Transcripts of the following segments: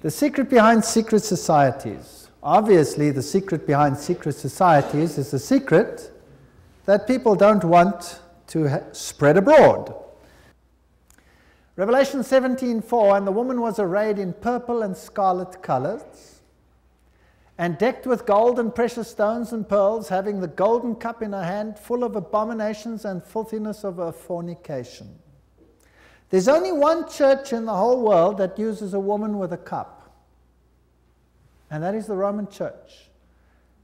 The secret behind secret societies. Obviously, the secret behind secret societies is the secret that people don't want to spread abroad. Revelation 17:4, and the woman was arrayed in purple and scarlet colors, and decked with gold and precious stones and pearls, having the golden cup in her hand, full of abominations and filthiness of her fornication. There's only one church in the whole world that uses a woman with a cup, and that is the Roman Church.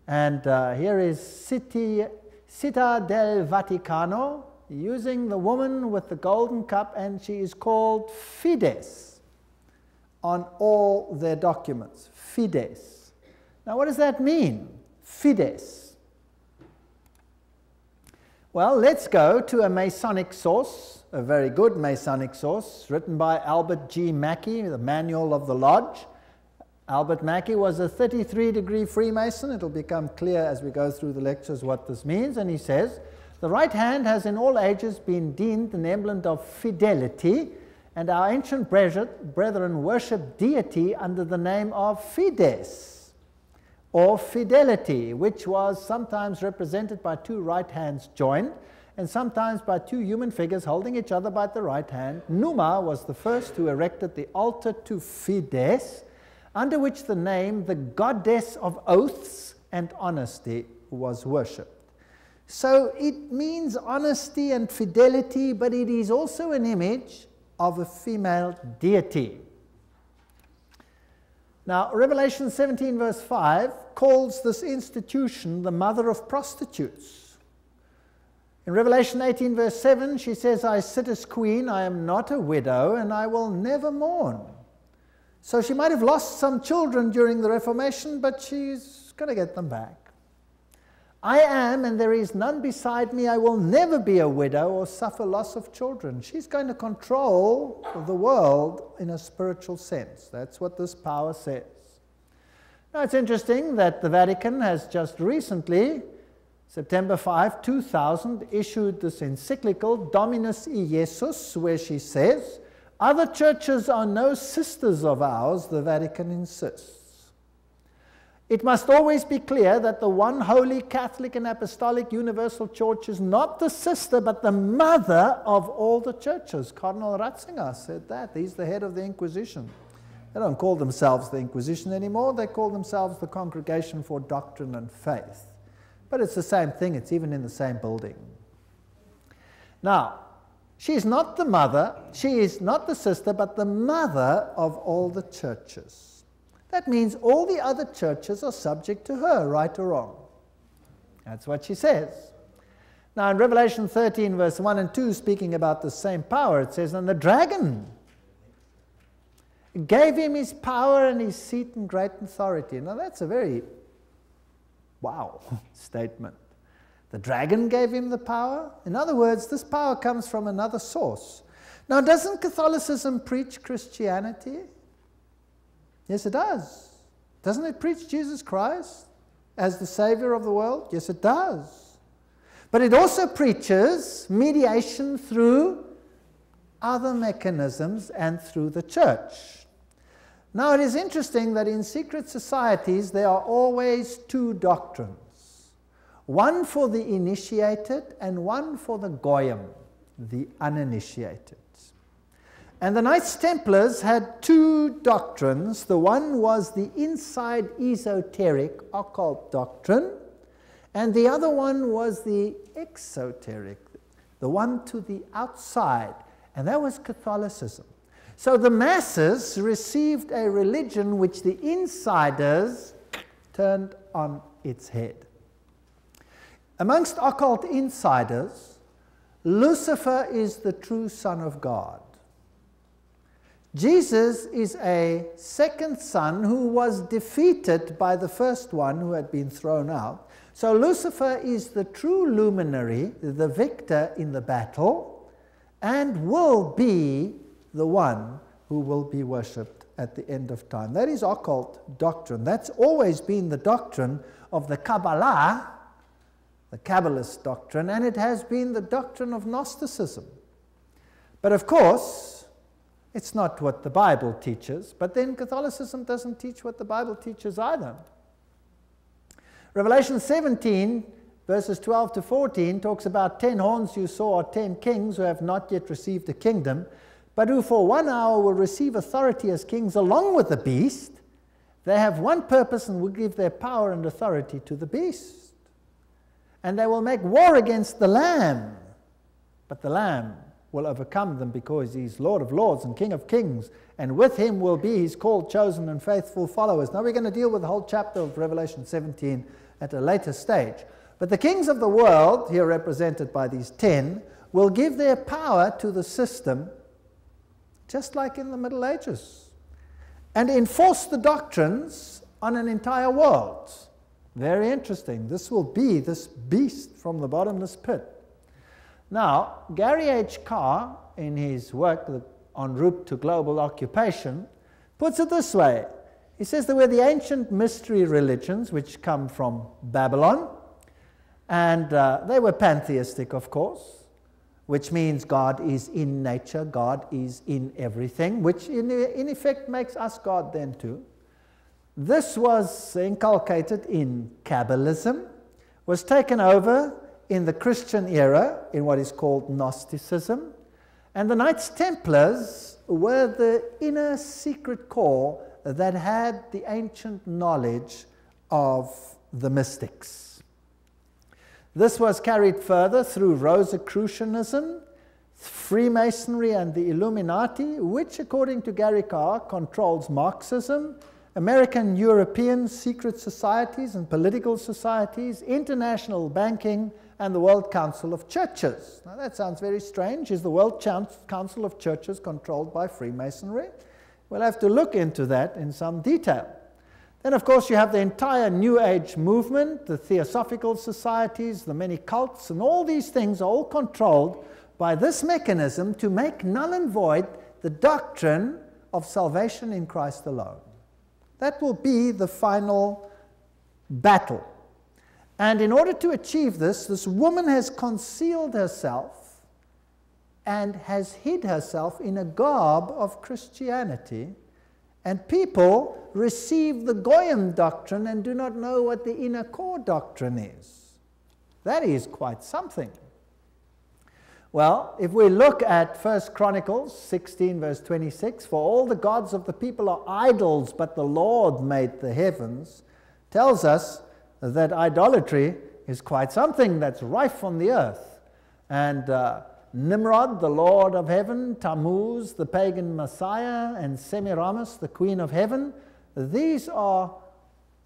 And here is Città del Vaticano, using the woman with the golden cup, and she is called Fides on all their documents. Fides. Now, what does that mean? Fides. Well, let's go to a Masonic source, a very good Masonic source, written by Albert G. Mackey, the Manual of the Lodge. Albert Mackey was a 33-degree Freemason. It'll become clear as we go through the lectures what this means. And he says, the right hand has in all ages been deemed an emblem of fidelity, and our ancient brethren worshipped deity under the name of Fides, or fidelity, which was sometimes represented by two right hands joined, and sometimes by two human figures holding each other by the right hand. Numa was the first who erected the altar to Fides, under which the name, the goddess of oaths and honesty, was worshipped. So it means honesty and fidelity, but it is also an image of a female deity. Now, Revelation 17 verse 5 calls this institution the mother of prostitutes. In Revelation 18 verse 7, she says, I sit as queen, I am not a widow, and I will never mourn. So she might have lost some children during the Reformation, but she's going to get them back. I am, and there is none beside me. I will never be a widow or suffer loss of children. She's going to control the world in a spiritual sense. That's what this power says. Now, it's interesting that the Vatican has just recently, September 5, 2000, issued this encyclical, Dominus Iesus, where she says, other churches are no sisters of ours, the Vatican insists. It must always be clear that the one holy Catholic and Apostolic Universal Church is not the sister, but the mother of all the churches. Cardinal Ratzinger said that. He's the head of the Inquisition. They don't call themselves the Inquisition anymore. They call themselves the Congregation for Doctrine and Faith. But it's the same thing. It's even in the same building. Now, she is not the mother, she is not the sister, but the mother of all the churches. That means all the other churches are subject to her, right or wrong. That's what she says. Now in Revelation 13 verse 1 and 2, speaking about the same power, it says, and the dragon gave him his power and his seat and great authority. Now that's a very, wow, statement. The dragon gave him the power. In other words, this power comes from another source. Now doesn't Catholicism preach Christianity? Yes, it does. Doesn't it preach Jesus Christ as the Savior of the world? Yes, it does. But it also preaches mediation through other mechanisms and through the church. Now, it is interesting that in secret societies there are always two doctrines. One for the initiated and one for the goyim, the uninitiated. And the Knights Templars had two doctrines. The one was the inside esoteric occult doctrine, and the other one was the exoteric, the one to the outside, and that was Catholicism. So the masses received a religion which the insiders turned on its head. Amongst occult insiders, Lucifer is the true Son of God. Jesus is a second son who was defeated by the first one who had been thrown out. So Lucifer is the true luminary, the victor in the battle, and will be the one who will be worshipped at the end of time. That is occult doctrine. That's always been the doctrine of the Kabbalah, the Kabbalist doctrine, and it has been the doctrine of Gnosticism. But of course, It's not what the Bible teaches, but then Catholicism doesn't teach what the Bible teaches either. Revelation 17, verses 12 to 14, talks about 10 horns you saw are 10 kings who have not yet received the kingdom, but who for 1 hour will receive authority as kings along with the beast. They have one purpose and will give their power and authority to the beast. And they will make war against the Lamb, but the Lamb will overcome them because he's Lord of lords and King of kings, and with him will be his called, chosen, and faithful followers. Now we're going to deal with the whole chapter of Revelation 17 at a later stage. But the kings of the world, here represented by these 10, will give their power to the system, just like in the Middle Ages, and enforce the doctrines on an entire world. Very interesting. This will be this beast from the bottomless pit. Now, Gary H. Carr, in his work En route to global occupation, puts it this way. He says there were the ancient mystery religions which come from Babylon, and they were pantheistic, of course, which means God is in nature, God is in everything, which in effect makes us God then too. This was inculcated in Kabbalism, was taken over in the Christian era in what is called Gnosticism, and the Knights Templars were the inner secret core that had the ancient knowledge of the mystics. This was carried further through Rosicrucianism, Freemasonry, and the Illuminati, which, according to Gary Carr, controls Marxism, American European secret societies and political societies, international banking, and the World Council of Churches. Now that sounds very strange. Is the World Council of Churches controlled by Freemasonry? We'll have to look into that in some detail. Then, of course, you have the entire New Age movement, the Theosophical societies, the many cults, and all these things are all controlled by this mechanism to make null and void the doctrine of salvation in Christ alone. That will be the final battle. And in order to achieve this, this woman has concealed herself and has hid herself in a garb of Christianity. And people receive the Goyim doctrine and do not know what the inner core doctrine is. That is quite something. Well, if we look at 1 Chronicles 16, verse 26, for all the gods of the people are idols, but the Lord made the heavens, tells us that idolatry is quite something that's rife on the earth. And Nimrod, the Lord of heaven, Tammuz, the pagan Messiah, and Semiramis, the queen of heaven, these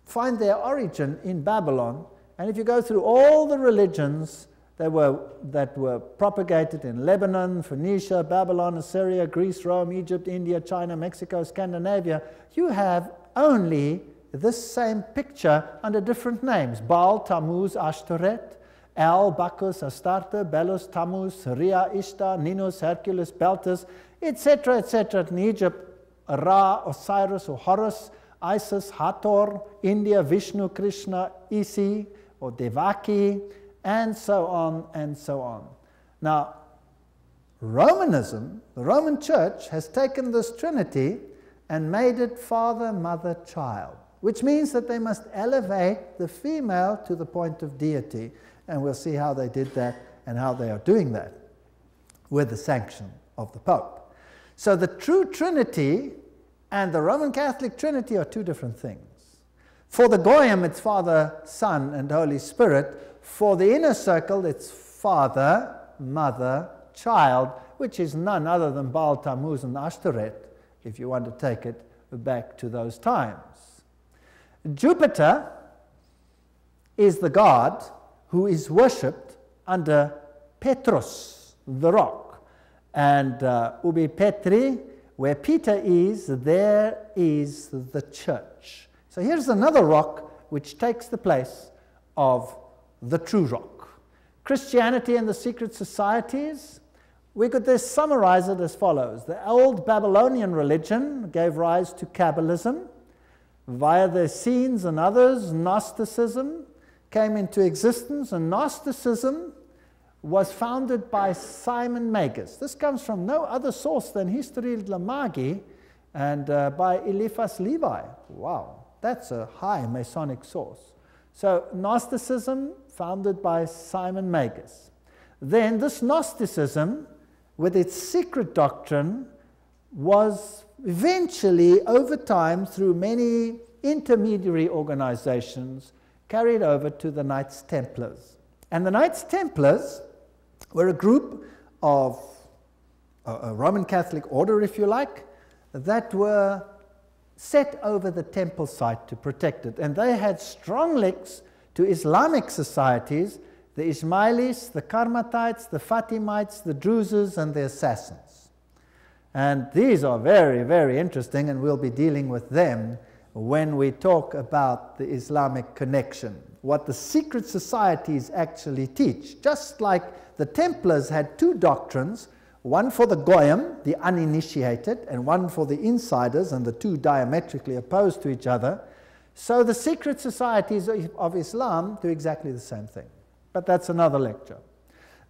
find their origin in Babylon. And if you go through all the religions that were propagated in Lebanon, Phoenicia, Babylon, Assyria, Greece, Rome, Egypt, India, China, Mexico, Scandinavia, you have only this same picture under different names. Baal, Tammuz, Ashtoreth, El, Bacchus, Astarte, Belus, Tammuz, Rhea, Ishtar, Ninus, Hercules, Beltis, etc., etc. In Egypt, Ra, Osiris, or Horus, Isis, Hathor, India, Vishnu, Krishna, Isi, or Devaki, and so on and so on. Now, Romanism, the Roman Church, has taken this Trinity and made it Father, Mother, Child, which means that they must elevate the female to the point of deity. And we'll see how they did that and how they are doing that with the sanction of the Pope. So the true Trinity and the Roman Catholic Trinity are two different things. For the Goyim, it's Father, Son, and Holy Spirit. For the inner circle, it's Father, Mother, Child, which is none other than Baal, Tammuz, and Ashtoreth, if you want to take it back to those times. Jupiter is the god who is worshipped under Petrus, the rock. And Ubi Petri, where Peter is, there is the church. So here's another rock which takes the place of the true rock. Christianity and the secret societies, we could just summarize it as follows. The old Babylonian religion gave rise to Kabbalism. Via the Essenes and others, Gnosticism came into existence, and Gnosticism was founded by Simon Magus. This comes from no other source than History de la Magie and by Eliphas Levi. Wow, that's a high Masonic source. So Gnosticism, founded by Simon Magus. Then this Gnosticism, with its secret doctrine, was eventually, over time, through many intermediary organizations, carried over to the Knights Templars. And the Knights Templars were a group of a Roman Catholic order, if you like, that were set over the temple site to protect it. And they had strong links to Islamic societies, the Ismailis, the Karmatites, the Fatimites, the Druzes, and the Assassins. And these are very, very interesting, and we'll be dealing with them when we talk about the Islamic connection, what the secret societies actually teach. Just like the Templars had two doctrines, one for the Goyim, the uninitiated, and one for the insiders, and the two diametrically opposed to each other, so the secret societies of Islam do exactly the same thing. But that's another lecture.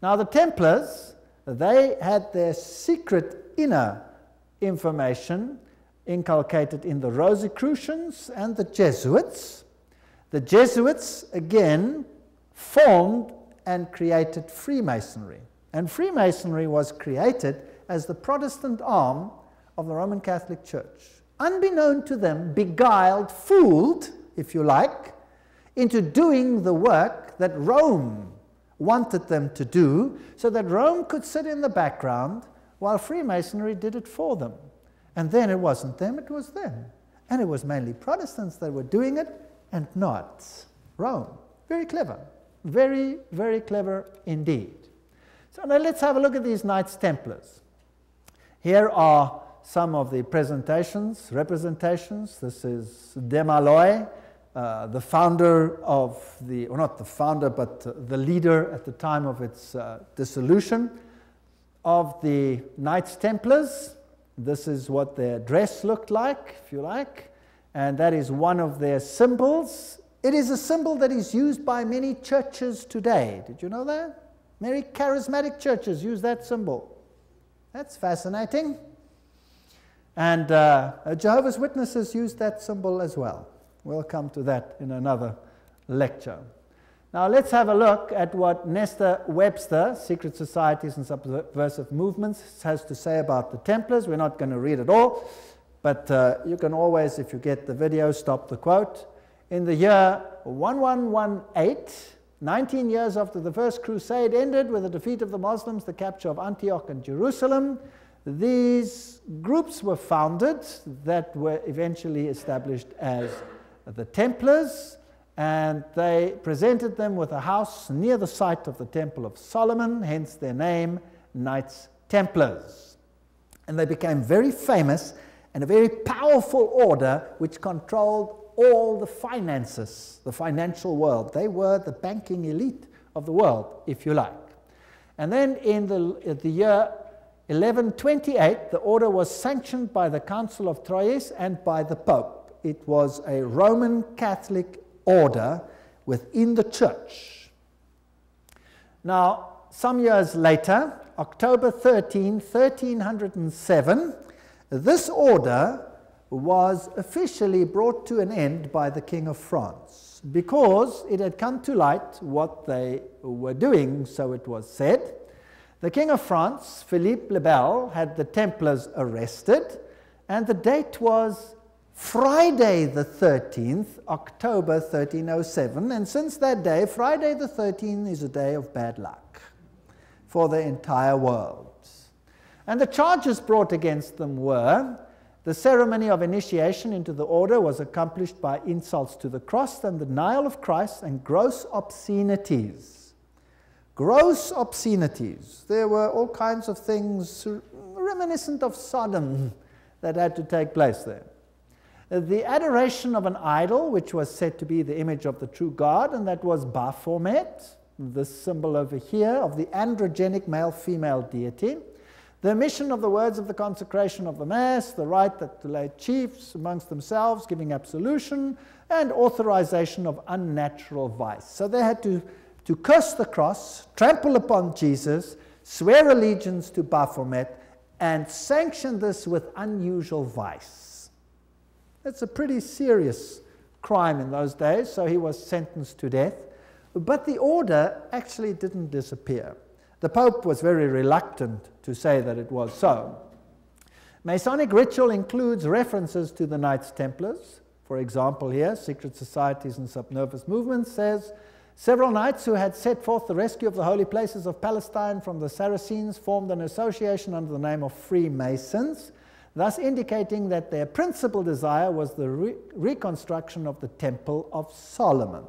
Now the Templars, they had their secret inner information inculcated in the Rosicrucians and the Jesuits. The Jesuits, again, formed and created Freemasonry. And Freemasonry was created as the Protestant arm of the Roman Catholic Church. Unbeknown to them, beguiled, fooled, if you like, into doing the work that Rome wanted them to do, so that Rome could sit in the background while Freemasonry did it for them. And then it wasn't them, it was them. And it was mainly Protestants that were doing it, and not Rome. Very clever. Very, very clever indeed. So now let's have a look at these Knights Templars. Here are some of the representations. This is Desmaloy, the founder of the, or not the founder, but the leader at the time of its dissolution of the Knights Templars. This is what their dress looked like, if you like, and that is one of their symbols. It is a symbol that is used by many churches today. Did you know that? Many charismatic churches use that symbol. That's fascinating. And Jehovah's Witnesses use that symbol as well. We'll come to that in another lecture. Now let's have a look at what Nestor Webster, Secret Societies and Subversive Movements, has to say about the Templars. We're not going to read it all, but you can always, if you get the video, stop the quote. In the year 1118, 19 years after the First Crusade ended with the defeat of the Muslims, the capture of Antioch and Jerusalem, these groups were founded that were eventually established as the Templars, and they presented them with a house near the site of the Temple of Solomon, hence their name, Knights Templars. And they became very famous and a very powerful order which controlled all the finances, the financial world. They were the banking elite of the world, if you like. And then in the year 1128, the order was sanctioned by the Council of Troyes and by the Pope. It was a Roman Catholic order within the church. Now, some years later, October 13, 1307, this order was officially brought to an end by the King of France because it had come to light what they were doing, so it was said. The King of France, Philippe le Bel, had the Templars arrested, and the date was Friday the 13th, October 1307, and since that day, Friday the 13th is a day of bad luck for the entire world. And the charges brought against them were: the ceremony of initiation into the order was accomplished by insults to the cross and the denial of Christ, and gross obscenities. Gross obscenities. There were all kinds of things reminiscent of Sodom that had to take place there. The adoration of an idol, which was said to be the image of the true God, and that was Baphomet, this symbol over here of the androgenic male-female deity. The omission of the words of the consecration of the Mass, the right that the lay chiefs amongst themselves giving absolution, and authorization of unnatural vice. So they had to to curse the cross, trample upon Jesus, swear allegiance to Baphomet, and sanction this with unusual vice. That's a pretty serious crime in those days, so he was sentenced to death. But the order actually didn't disappear. The Pope was very reluctant to say that it was so. Masonic ritual includes references to the Knights Templars. For example, here, Secret Societies and Subnervous Movements says, several knights who had set forth the rescue of the holy places of Palestine from the Saracens formed an association under the name of Freemasons, thus indicating that their principal desire was the reconstruction of the Temple of Solomon.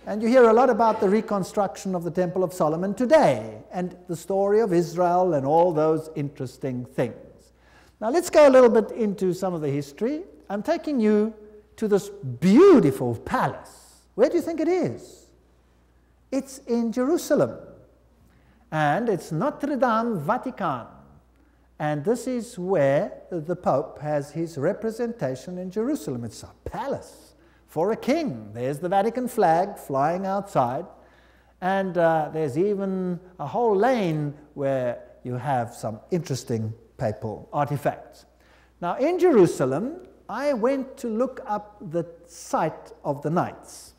And you hear a lot about the reconstruction of the Temple of Solomon today, and the story of Israel and all those interesting things. Now let's go a little bit into some of the history. I'm taking you to this beautiful palace. Where do you think it is? It's in Jerusalem, and it's Notre Dame Vatican. And this is where the Pope has his representation in Jerusalem. It's a palace for a king. There's the Vatican flag flying outside, and there's even a whole lane where you have some interesting papal artifacts. Now in Jerusalem, I went to look up the site of the knights.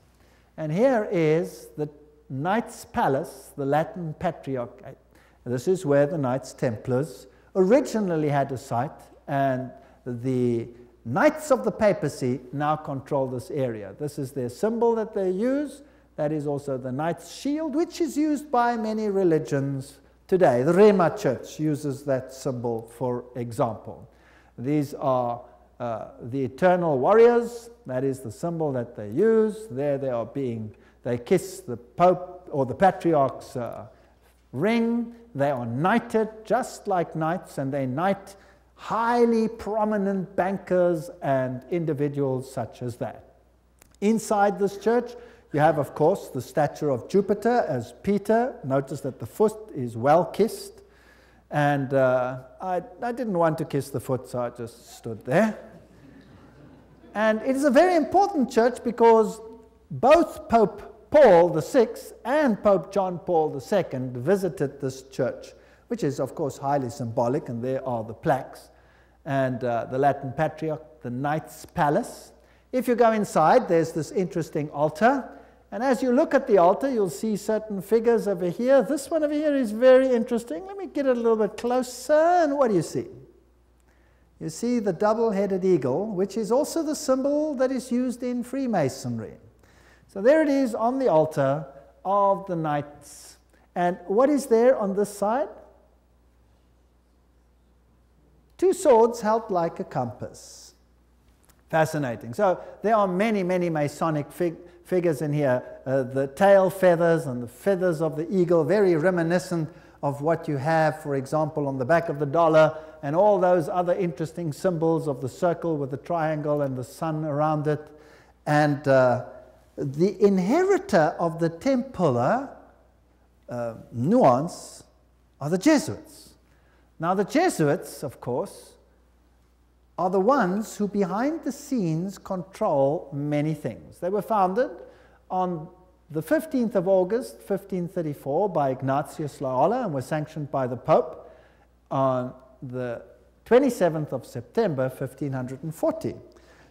And here is the Knights Palace, the Latin Patriarchate. This is where the Knights Templars originally had a site, and the Knights of the Papacy now control this area. This is their symbol that they use. That is also the Knight's shield, which is used by many religions today. The Rema Church uses that symbol, for example. These are the eternal warriors. That is the symbol that they use. There they are they kiss the Pope or the Patriarch's ring. They are knighted just like knights, and they knight highly prominent bankers and individuals such as that. Inside this church, you have, of course, the statue of Jupiter as Peter. Notice that the foot is well kissed. And I didn't want to kiss the foot, so I just stood there. And it is a very important church because both Pope Paul VI and Pope John Paul II visited this church, which is, of course, highly symbolic, and there are the plaques. And the Latin Patriarch, the Knights Palace. If you go inside, there's this interesting altar. And as you look at the altar, you'll see certain figures over here. This one over here is very interesting. Let me get it a little bit closer. And what do you see? You see the double-headed eagle, which is also the symbol that is used in Freemasonry. So there it is on the altar of the knights. And what is there on this side? Two swords held like a compass. Fascinating. So there are many, many Masonic figures in here. The tail feathers and the feathers of the eagle, very reminiscent of what you have, for example, on the back of the dollar, and all those other interesting symbols of the circle with the triangle and the sun around it. And the inheritor of the Templar nuance are the Jesuits. Now the Jesuits, of course, are the ones who behind the scenes control many things. They were founded on the 15th of August, 1534 by Ignatius Loyola and were sanctioned by the Pope on the 27th of September, 1540.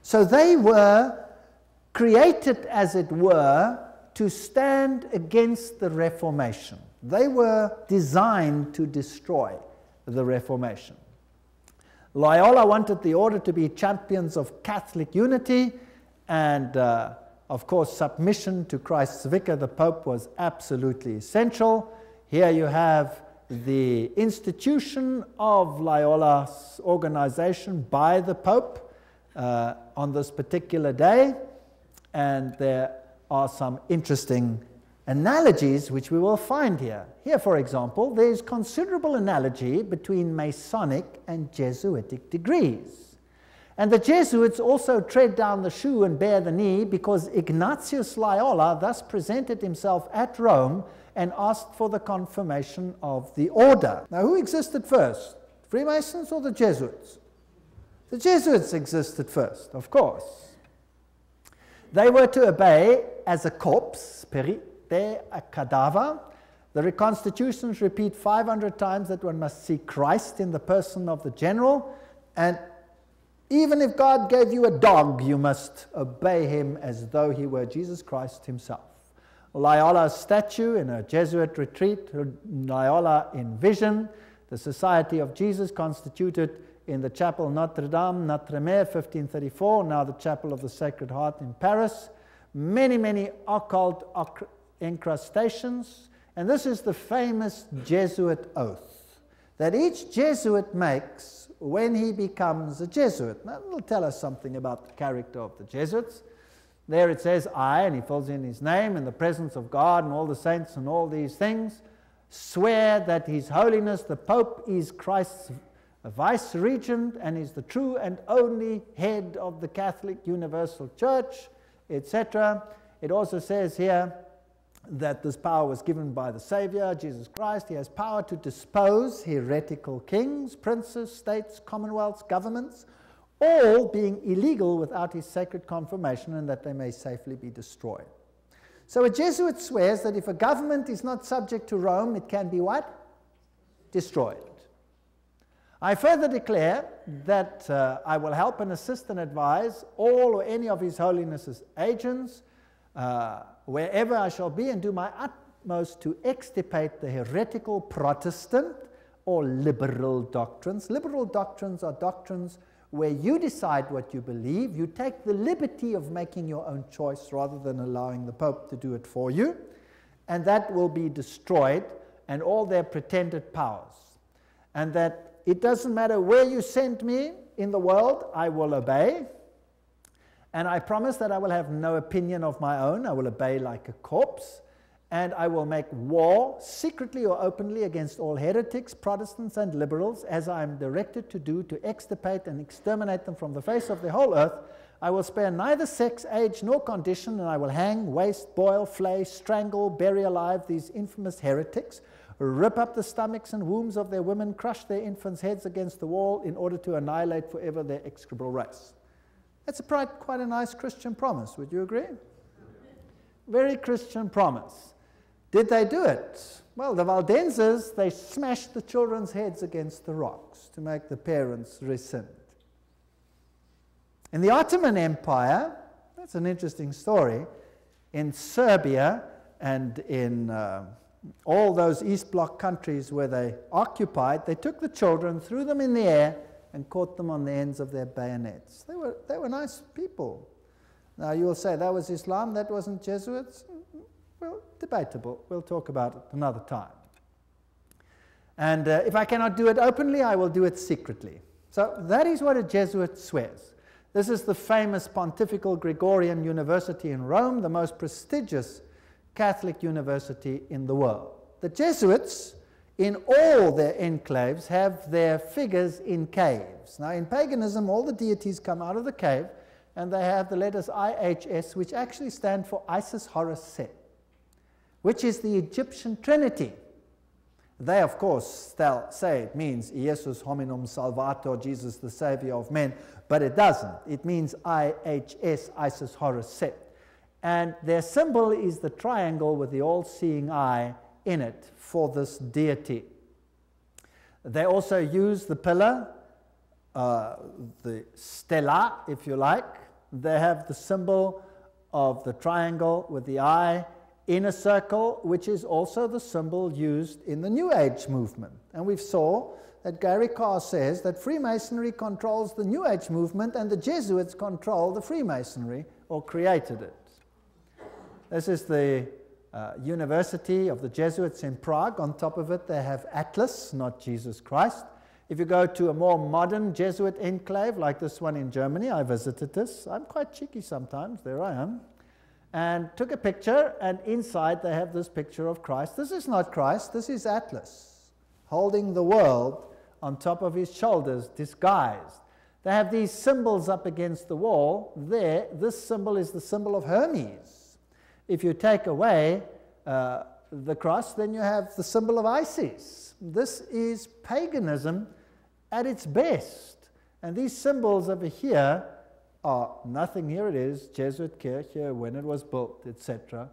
So they were created, as it were, to stand against the Reformation. They were designed to destroy the Reformation. Loyola wanted the order to be champions of Catholic unity, and of course submission to Christ's vicar, the Pope, was absolutely essential. Here you have the institution of Loyola's organization by the Pope on this particular day, and there are some interesting analogies which we will find here. Here, for example, there is considerable analogy between Masonic and Jesuitic degrees. And the Jesuits also tread down the shoe and bear the knee because Ignatius Loyola thus presented himself at Rome and asked for the confirmation of the order. Now, who existed first? Freemasons or the Jesuits? The Jesuits existed first, of course. They were to obey as a corps, there a cadaver. The reconstitutions repeat 500 times that one must see Christ in the person of the general, and even if God gave you a dog, you must obey him as though he were Jesus Christ himself. Loyola's statue in a Jesuit retreat, Loyola in vision, the Society of Jesus constituted in the Chapel Notre-Dame, Notre-Dame, 1534, now the Chapel of the Sacred Heart in Paris. Many, many occult incrustations. And this is the famous Jesuit oath that each Jesuit makes when he becomes a Jesuit. Now, it'll tell us something about the character of the Jesuits. There it says, I, and he fills in his name, in the presence of God and all the saints and all these things, swear that His Holiness the Pope is Christ's vice-regent and is the true and only head of the Catholic Universal Church, etc. It also says here that this power was given by the Savior, Jesus Christ. He has power to dispose heretical kings, princes, states, commonwealths, governments, all being illegal without his sacred confirmation, and that they may safely be destroyed. So a Jesuit swears that if a government is not subject to Rome, it can be what? Destroyed. I further declare that I will help and assist and advise all or any of His Holiness's agents wherever I shall be, and do my utmost to extirpate the heretical Protestant or liberal doctrines. Liberal doctrines are doctrines where you decide what you believe. You take the liberty of making your own choice rather than allowing the Pope to do it for you. And that will be destroyed, and all their pretended powers. And that it doesn't matter where you send me in the world, I will obey. And I promise that I will have no opinion of my own. I will obey like a corpse. And I will make war, secretly or openly, against all heretics, Protestants, and liberals, as I am directed to do, to extirpate and exterminate them from the face of the whole earth. I will spare neither sex, age, nor condition, and I will hang, waste, boil, flay, strangle, bury alive these infamous heretics, rip up the stomachs and wombs of their women, crush their infants' heads against the wall in order to annihilate forever their execrable race. That's quite a nice Christian promise, would you agree? Very Christian promise. Did they do it? Well, the Valdenses, they smashed the children's heads against the rocks to make the parents rescind. In the Ottoman Empire, that's an interesting story, in Serbia and in all those East Bloc countries where they occupied, they took the children, threw them in the air, and caught them on the ends of their bayonets. They were nice people. Now you will say, that was Islam, that wasn't Jesuits? Well, debatable. We'll talk about it another time. And if I cannot do it openly, I will do it secretly. So that is what a Jesuit swears. This is the famous Pontifical Gregorian University in Rome, the most prestigious Catholic university in the world. The Jesuits, in all their enclaves, have their figures in caves. Now, in paganism, all the deities come out of the cave, and they have the letters IHS, which actually stand for Isis, Horus, Set, which is the Egyptian Trinity. They, of course, say it means Jesus hominum salvator, Jesus the Savior of men, but it doesn't. It means IHS, Isis, Horus, Set. And their symbol is the triangle with the all-seeing eye in it for this deity. They also use the pillar, the stela, if you like. They have the symbol of the triangle with the eye in a circle, which is also the symbol used in the New Age movement. And we saw that Gary Carr says that Freemasonry controls the New Age movement and the Jesuits control the Freemasonry, or created it. This is the University of the Jesuits in Prague. On top of it, they have Atlas, not Jesus Christ. If you go to a more modern Jesuit enclave, like this one in Germany, I visited this. I'm quite cheeky sometimes. There I am. And took a picture, and inside they have this picture of Christ. This is not Christ. This is Atlas, holding the world on top of his shoulders, disguised. They have these symbols up against the wall. There, this symbol is the symbol of Hermes. If you take away the cross, then you have the symbol of Isis. This is paganism at its best. And these symbols over here are nothing. Here it is, Jesuit Kirche, when it was built, etc.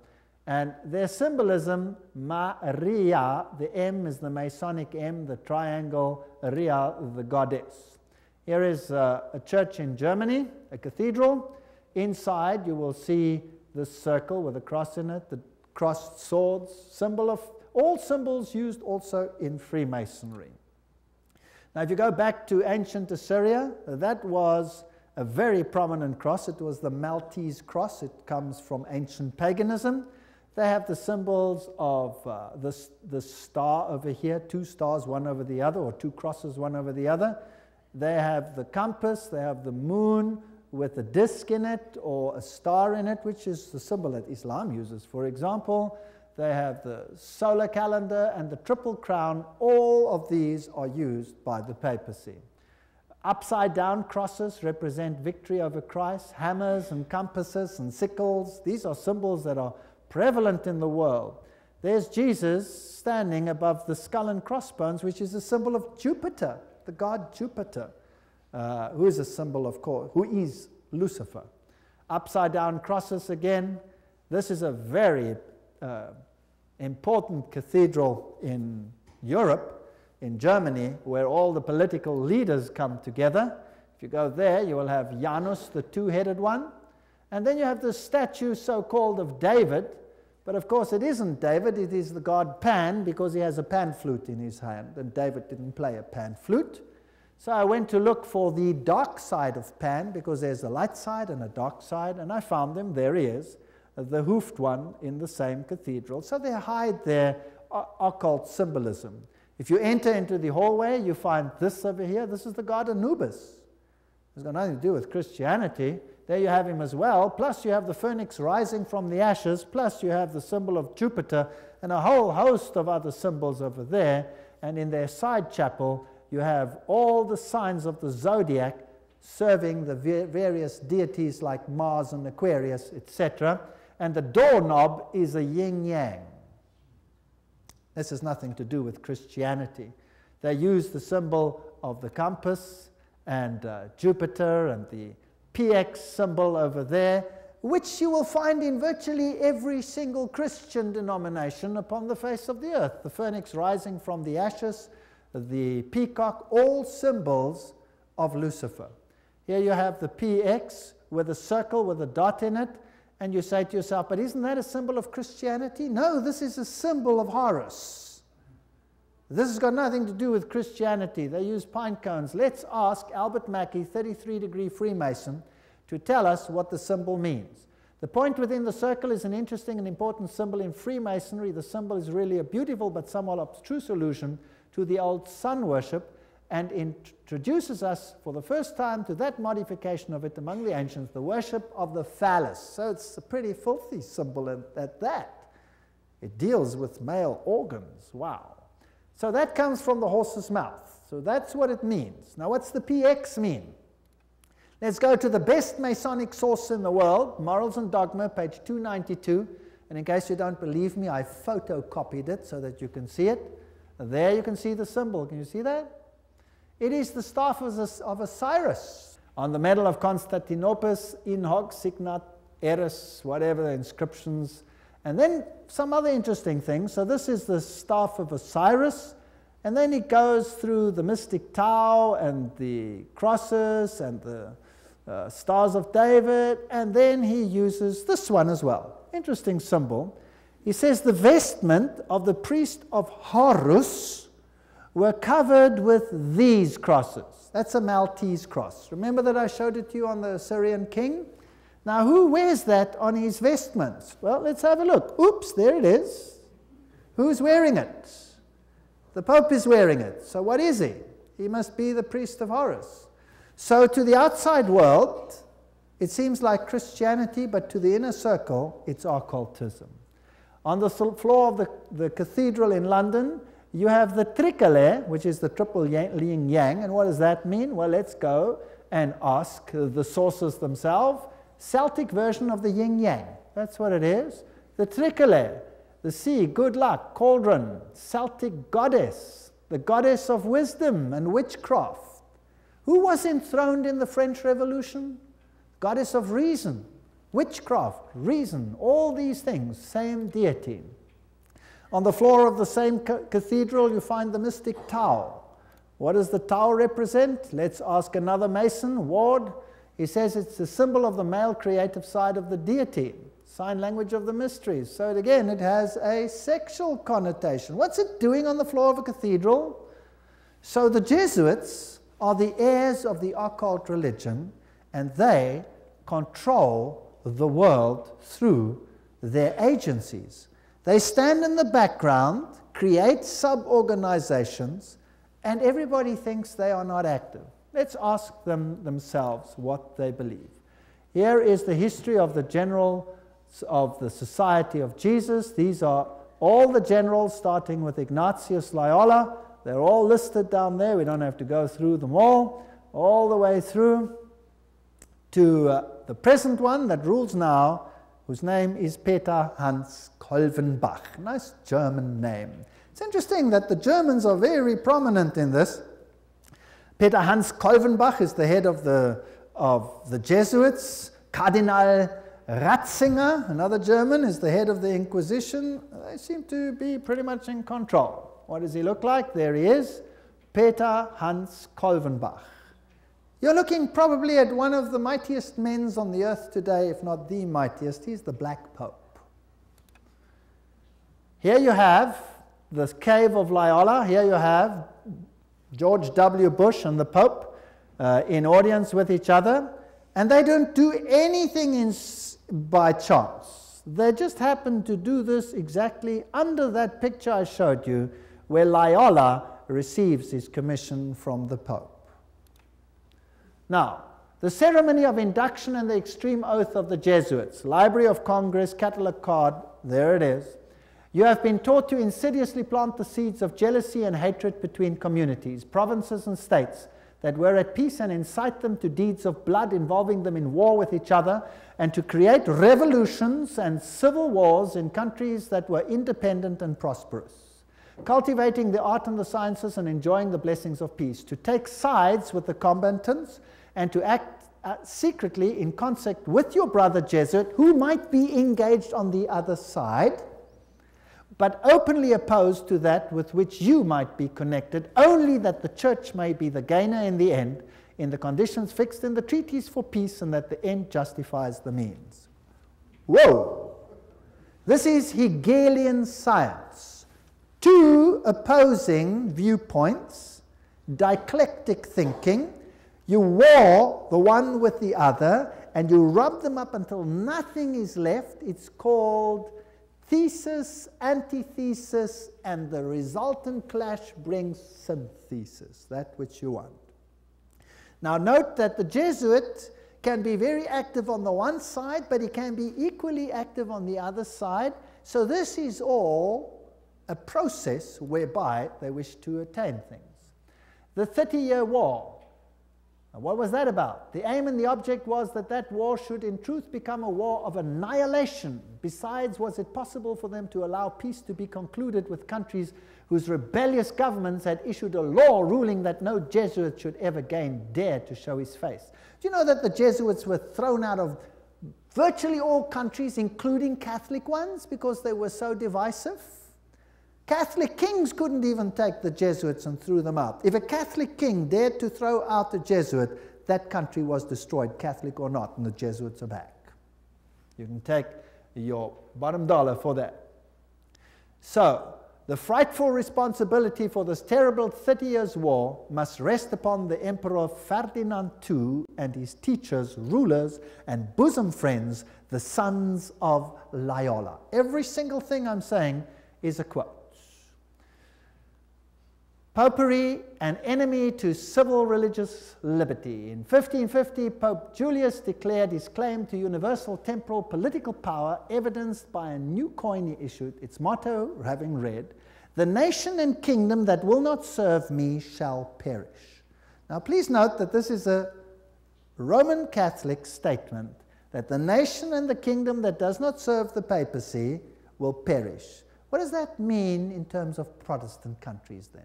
And their symbolism, Maria, the M is the Masonic M, the triangle, Ria, the goddess. Here is a church in Germany, a cathedral. Inside you will see this circle with a cross in it, the crossed swords, symbol of all symbols used also in Freemasonry. Now if you go back to ancient Assyria, that was a very prominent cross. It was the Maltese cross. It comes from ancient paganism. They have the symbols of the star over here, two stars one over the other, or two crosses one over the other. They have the compass, they have the moon with a disc in it or a star in it, which is the symbol that Islam uses, for example. They have the solar calendar and the triple crown. All of these are used by the papacy. Upside down crosses represent victory over Christ. Hammers and compasses and sickles, these are symbols that are prevalent in the world. There's Jesus standing above the skull and crossbones, which is a symbol of Jupiter, the god Jupiter, who is a symbol, of course, who is Lucifer. Upside down crosses again. This is a very important cathedral in Europe, in Germany, where all the political leaders come together. If you go there, you will have Janus, the two-headed one. And then you have the statue, so-called, of David. But of course it isn't David, it is the god Pan, because he has a pan flute in his hand, and David didn't play a pan flute. So I went to look for the dark side of Pan, because there's a light side and a dark side, and I found him. There he is, the hoofed one in the same cathedral. So they hide their occult symbolism. If you enter into the hallway, you find this over here. This is the god Anubis. It's got nothing to do with Christianity. There you have him as well, plus you have the phoenix rising from the ashes, plus you have the symbol of Jupiter, and a whole host of other symbols over there. And in their side chapel, you have all the signs of the zodiac serving the various deities like Mars and Aquarius, etc. And the doorknob is a yin-yang. This has nothing to do with Christianity. They use the symbol of the compass and Jupiter and the PX symbol over there, which you will find in virtually every single Christian denomination upon the face of the earth. The phoenix rising from the ashes, the peacock, all symbols of Lucifer. Here you have the PX with a circle with a dot in it, and you say to yourself, but isn't that a symbol of Christianity? No, this is a symbol of Horus. This has got nothing to do with Christianity. They use pine cones. Let's ask Albert Mackey, 33-degree Freemason, to tell us what the symbol means. The point within the circle is an interesting and important symbol in Freemasonry. The symbol is really a beautiful but somewhat abstruse allusion to the old sun worship, and introduces us for the first time to that modification of it among the ancients, the worship of the phallus. So it's a pretty filthy symbol at that. It deals with male organs. Wow. So that comes from the horse's mouth. So that's what it means. Now what's the PX mean? Let's go to the best Masonic source in the world, Morals and Dogma, page 292. And in case you don't believe me, I photocopied it so that you can see it. There you can see the symbol. Can you see that? It is the staff of Osiris. On the medal of Constantinople, in hoc signat eris, whatever the inscriptions. And then some other interesting things. So this is the staff of Osiris. And then it goes through the mystic Tau and the crosses and the stars of David. And then he uses this one as well. Interesting symbol. He says the vestment of the priest of Horus were covered with these crosses. That's a Maltese cross. Remember that I showed it to you on the Assyrian king? Now, who wears that on his vestments? Well, let's have a look. Oops, there it is. Who's wearing it? The Pope is wearing it. So what is he? He must be the priest of Horus. So to the outside world, it seems like Christianity, but to the inner circle, it's occultism. On the floor of the cathedral in London, you have the tricolour, which is the triple yin-yang. And what does that mean? Well, let's go and ask the sources themselves. Celtic version of the yin-yang. That's what it is. The tricolour, the sea, good luck, cauldron, Celtic goddess, the goddess of wisdom and witchcraft. Who was enthroned in the French Revolution? Goddess of reason. witchcraft, reason, all these things, same deity. On the floor of the same cathedral, you find the mystic Tau. What does the Tau represent? Let's ask another Mason, Ward. He says it's the symbol of the male creative side of the deity, sign language of the mysteries. So again, it has a sexual connotation. What's it doing on the floor of a cathedral? So the Jesuits are the heirs of the occult religion, and they control the world through their agencies. They stand in the background, create sub-organizations, and everybody thinks they are not active. Let's ask them themselves what they believe. Here is the history of the generals of the Society of Jesus. These are all the generals, starting with Ignatius Loyola. They're all listed down there. We don't have to go through them all the way through to the present one that rules now, whose name is Peter Hans Kolvenbach. Nice German name. It's interesting that the Germans are very prominent in this. Peter Hans Kolvenbach is the head of the Jesuits. Cardinal Ratzinger, another German, is the head of the Inquisition. They seem to be pretty much in control. What does he look like? There he is, Peter Hans Kolvenbach. You're looking probably at one of the mightiest men on the earth today, if not the mightiest. He's the Black Pope. Here you have the cave of Loyola. Here you have George W. Bush and the Pope in audience with each other. And they don't do anything by chance. They just happen to do this exactly under that picture I showed you, where Loyola receives his commission from the Pope. Now, the ceremony of induction and the extreme oath of the Jesuits, Library of Congress, catalog card, there it is. You have been taught to insidiously plant the seeds of jealousy and hatred between communities, provinces and states that were at peace, and incite them to deeds of blood involving them in war with each other, and to create revolutions and civil wars in countries that were independent and prosperous, cultivating the art and the sciences and enjoying the blessings of peace, to take sides with the combatants and to act secretly in concert with your brother Jesuit, who might be engaged on the other side, but openly opposed to that with which you might be connected, only that the church may be the gainer in the end, in the conditions fixed in the treaties for peace, and that the end justifies the means. Whoa! This is Hegelian science. Two opposing viewpoints, dialectic thinking. You war the one with the other, and you rub them up until nothing is left. It's called thesis, antithesis, and the resultant clash brings synthesis, that which you want. Now note that the Jesuit can be very active on the one side, but he can be equally active on the other side. So this is all a process whereby they wish to attain things. The 30-year War. And what was that about? The aim and the object was that that war should in truth become a war of annihilation. Besides, was it possible for them to allow peace to be concluded with countries whose rebellious governments had issued a law ruling that no Jesuit should ever again dare to show his face? Do you know that the Jesuits were thrown out of virtually all countries, including Catholic ones, because they were so divisive? Catholic kings couldn't even take the Jesuits and threw them out. If a Catholic king dared to throw out a Jesuit, that country was destroyed, Catholic or not, and the Jesuits are back. You can take your bottom dollar for that. So, the frightful responsibility for this terrible 30 Years' War must rest upon the Emperor Ferdinand II and his teachers, rulers, and bosom friends, the sons of Loyola. Every single thing I'm saying is a quote. Popery, an enemy to civil religious liberty. In 1550, Pope Julius declared his claim to universal temporal political power, evidenced by a new coin he issued, its motto having read, "The nation and kingdom that will not serve me shall perish." Now please note that this is a Roman Catholic statement, that the nation and the kingdom that does not serve the papacy will perish. What does that mean in terms of Protestant countries then?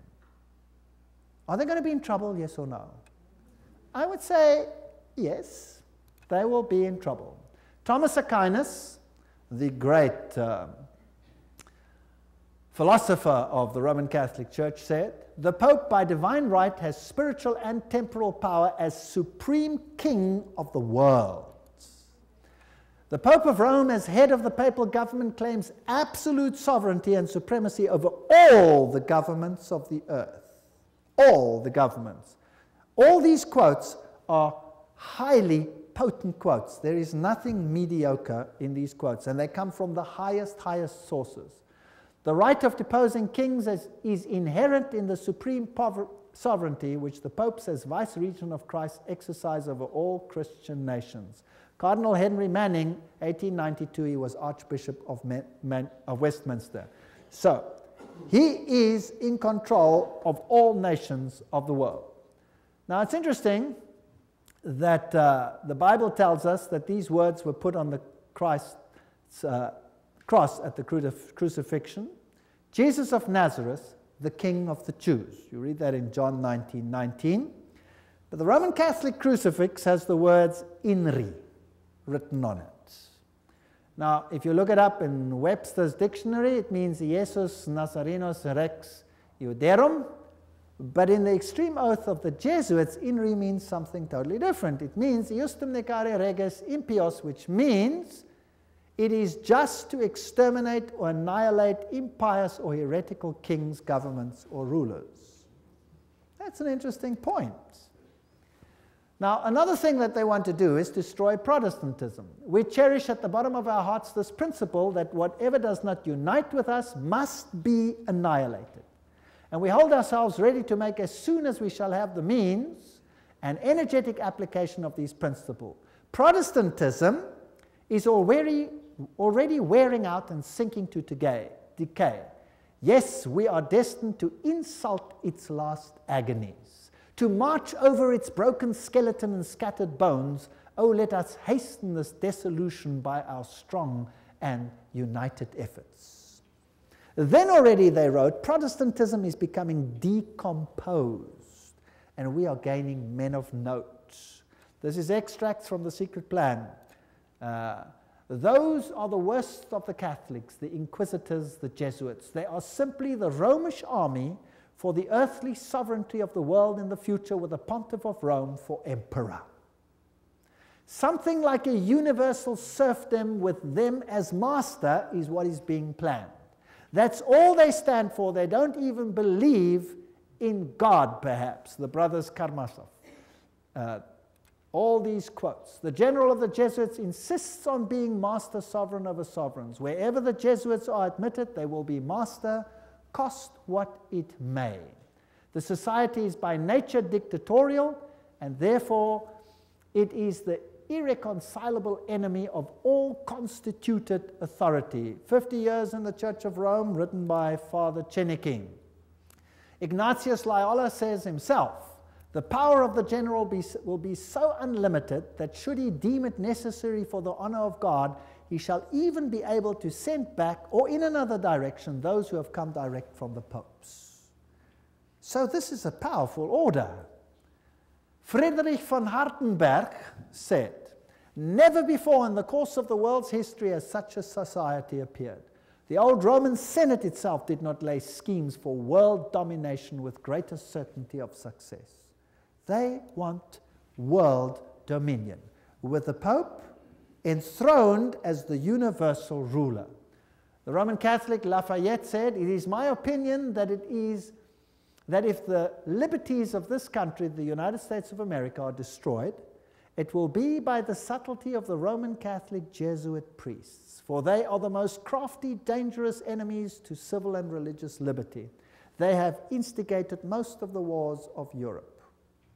Are they going to be in trouble, yes or no? I would say yes, they will be in trouble. Thomas Aquinas, the great philosopher of the Roman Catholic Church, said, "The Pope by divine right has spiritual and temporal power as supreme king of the world. The Pope of Rome, as head of the papal government, claims absolute sovereignty and supremacy over all the governments of the earth." All the governments. All these quotes are highly potent quotes. There is nothing mediocre in these quotes, and they come from the highest sources. The right of deposing kings is inherent in the supreme sovereignty which the popes as vice-regent of Christ exercise over all Christian nations. Cardinal Henry Manning, 1892, he was Archbishop of Westminster. So, he is in control of all nations of the world. Now, it's interesting that the Bible tells us that these words were put on the Christ's cross at the crucifixion. Jesus of Nazareth, the King of the Jews. You read that in John 19:19. But the Roman Catholic crucifix has the words "INRI" written on it. Now, if you look it up in Webster's dictionary, it means Jesus Nazarenos Rex Iuderum. But in the extreme oath of the Jesuits, "INRI" means something totally different. It means "Iustum necare reges impios," which means it is just to exterminate or annihilate impious or heretical kings, governments, or rulers. That's an interesting point. Now, another thing that they want to do is destroy Protestantism. We cherish at the bottom of our hearts this principle that whatever does not unite with us must be annihilated. And we hold ourselves ready to make, as soon as we shall have the means, an energetic application of these principles. Protestantism is already wearing out and sinking to decay. Yes, we are destined to insult its last agonies, to march over its broken skeleton and scattered bones. Oh, let us hasten this dissolution by our strong and united efforts. Then already, they wrote, Protestantism is becoming decomposed, and we are gaining men of note. This is extracts from The Secret Plan. Those are the worst of the Catholics, the Inquisitors, the Jesuits. They are simply the Romish army for the earthly sovereignty of the world in the future, with the Pontiff of Rome for emperor. Something like a universal serfdom with them as master is what is being planned. That's all they stand for. They don't even believe in God, perhaps, the brothers Karamazov. All these quotes. The general of the Jesuits insists on being master sovereign over sovereigns. Wherever the Jesuits are admitted, they will be master, cost what it may. The society is by nature dictatorial, and therefore it is the irreconcilable enemy of all constituted authority. 50 Years in the Church of Rome, written by Father Chenikin. Ignatius Loyola says himself, the power of the general will be so unlimited that should he deem it necessary for the honor of God, he shall even be able to send back, or in another direction, those who have come direct from the popes. So this is a powerful order. Friedrich von Hardenberg said, never before in the course of the world's history has such a society appeared. The old Roman Senate itself did not lay schemes for world domination with greater certainty of success. They want world dominion, with the Pope enthroned as the universal ruler. The Roman Catholic Lafayette said, it is my opinion that if the liberties of this country, the United States of America, are destroyed, it will be by the subtlety of the Roman Catholic Jesuit priests, for they are the most crafty, dangerous enemies to civil and religious liberty. They have instigated most of the wars of Europe.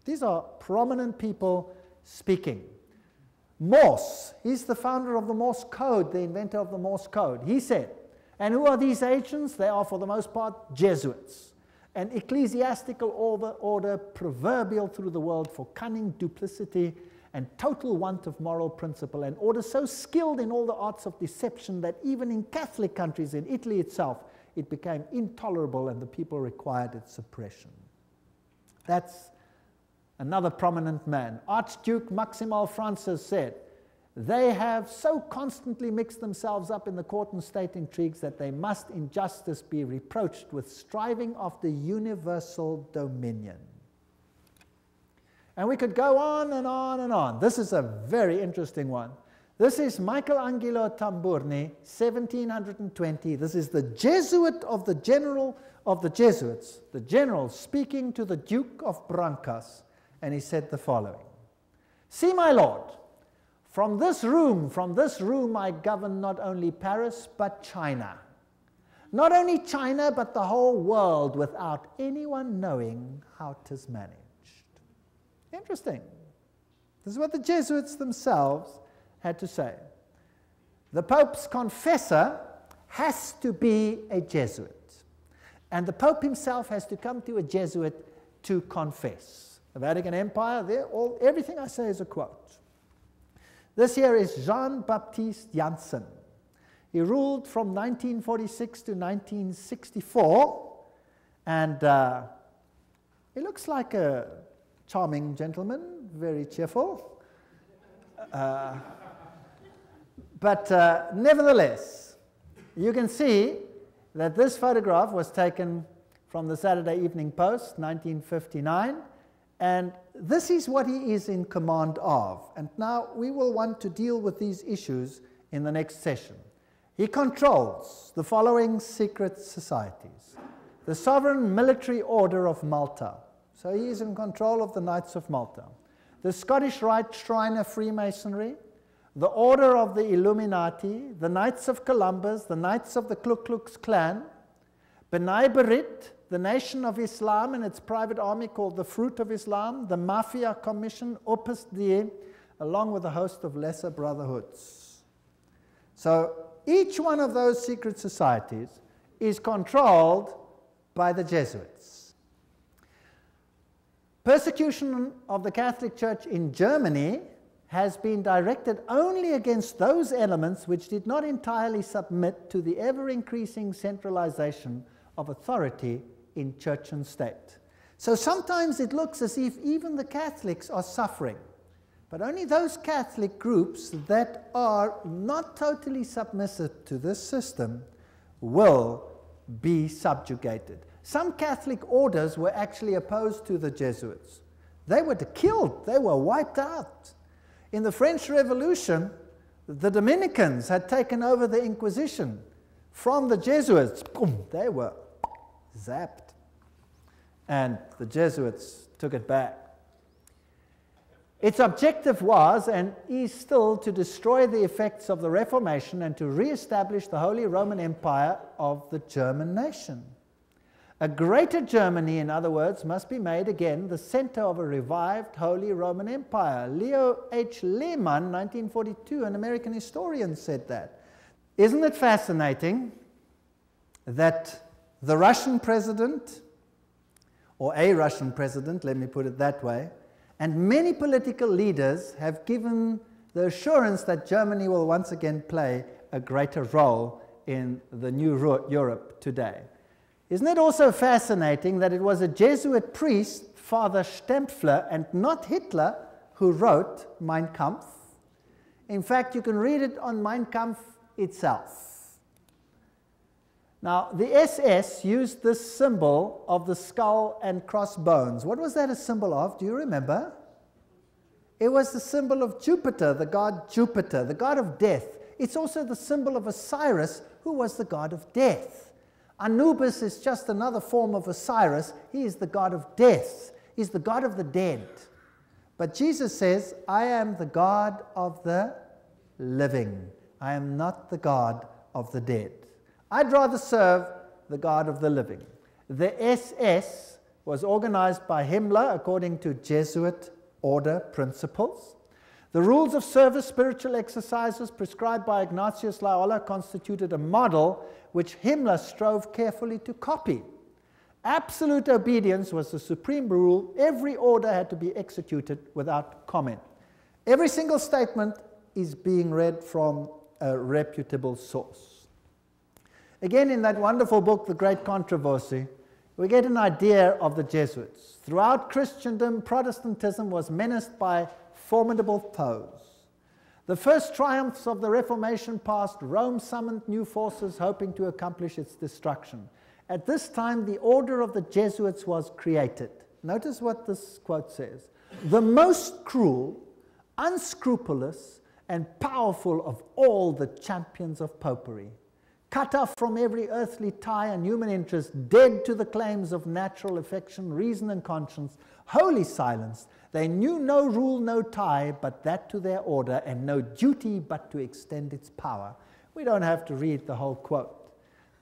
These are prominent people speaking. Morse, he's the founder of the Morse code, the inventor of the Morse code. He said, and who are these agents? They are for the most part Jesuits, an ecclesiastical order proverbial through the world for cunning, duplicity, and total want of moral principle, an order so skilled in all the arts of deception that even in Catholic countries, in Italy itself, it became intolerable and the people required its suppression. That's another prominent man. Archduke Maximal Francis said, They have so constantly mixed themselves up in the court and state intrigues that they must in justice be reproached with striving after universal dominion. And we could go on and on and on. This is a very interesting one. This is Michelangelo Tamburni, 1720. This is the Jesuit of the general of the Jesuits, the general speaking to the Duke of Brancas, and he said the following: "See, my lord, from this room I govern not only Paris but China. Not only China but the whole world without anyone knowing how 'tis managed." Interesting. This is what the Jesuits themselves had to say. The Pope's confessor has to be a Jesuit. And the Pope himself has to come to a Jesuit to confess. The Vatican Empire, everything I say is a quote. This here is Jean-Baptiste Janssen. He ruled from 1946 to 1964, and he looks like a charming gentleman, very cheerful. But nevertheless, you can see that this photograph was taken from the Saturday Evening Post, 1959, and this is what he is in command of. And now we will want to deal with these issues in the next session. He controls the following secret societies: the Sovereign Military Order of Malta, so he is in control of the Knights of Malta; the Scottish Rite Shrine of Freemasonry; the Order of the Illuminati; the Knights of Columbus; the Knights of the Ku Klux Klan; B'nai B'rith, the Nation of Islam and its private army called the Fruit of Islam; the Mafia Commission, Opus Dei, along with a host of lesser brotherhoods. So each one of those secret societies is controlled by the Jesuits. Persecution of the Catholic Church in Germany has been directed only against those elements which did not entirely submit to the ever-increasing centralization of authority in church and state. So sometimes it looks as if even the Catholics are suffering, but only those Catholic groups that are not totally submissive to this system will be subjugated. Some Catholic orders were actually opposed to the Jesuits. They were killed, they were wiped out. In the French Revolution, the Dominicans had taken over the Inquisition from the Jesuits. Boom, they were zapped. And the Jesuits took it back. Its objective was, and is still, to destroy the effects of the Reformation and to re-establish the Holy Roman Empire of the German nation. A greater Germany, in other words, must be made again the center of a revived Holy Roman Empire. Leo H. Lehman, 1942, an American historian, said that. Isn't it fascinating that the Russian president, or a Russian president, let me put it that way, and many political leaders have given the assurance that Germany will once again play a greater role in the new Europe today? Isn't it also fascinating that it was a Jesuit priest, Father Stempfler, and not Hitler, who wrote Mein Kampf? In fact, you can read it on Mein Kampf itself. Now, the SS used this symbol of the skull and crossbones. What was that a symbol of? Do you remember? It was the symbol of Jupiter, the god Jupiter, the god of death. It's also the symbol of Osiris, who was the god of death. Anubis is just another form of Osiris. He is the god of death. He's the god of the dead. But Jesus says, I am the God of the living. I am not the God of the dead. I'd rather serve the God of the living. The SS was organized by Himmler according to Jesuit order principles. The rules of service, spiritual exercises prescribed by Ignatius Loyola constituted a model which Himmler strove carefully to copy. Absolute obedience was the supreme rule. Every order had to be executed without comment. Every single statement is being read from a reputable source. Again, in that wonderful book, The Great Controversy, we get an idea of the Jesuits. Throughout Christendom, Protestantism was menaced by formidable foes. The first triumphs of the Reformation passed, Rome summoned new forces hoping to accomplish its destruction. At this time, the order of the Jesuits was created. Notice what this quote says. The most cruel, unscrupulous, and powerful of all the champions of popery, cut off from every earthly tie and human interest, dead to the claims of natural affection, reason, and conscience, wholly silenced, they knew no rule, no tie, but that to their order, and no duty but to extend its power. We don't have to read the whole quote,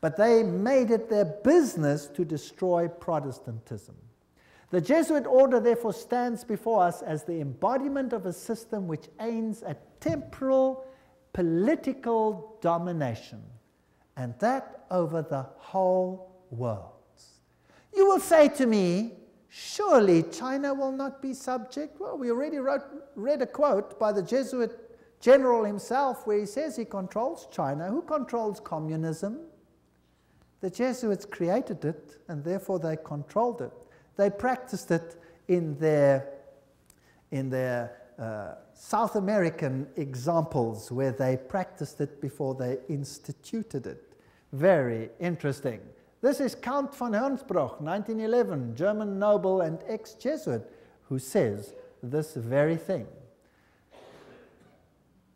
but they made it their business to destroy Protestantism. The Jesuit order therefore stands before us as the embodiment of a system which aims at temporal political domination, and that over the whole world. You will say to me, surely China will not be subject? Well, we already read a quote by the Jesuit general himself where he says he controls China. Who controls communism? The Jesuits created it, and therefore they controlled it. They practiced it in their South American examples where they practiced it before they instituted it. Very interesting. This is Count von Hernsbruch, 1911, German noble and ex-Jesuit, who says this very thing.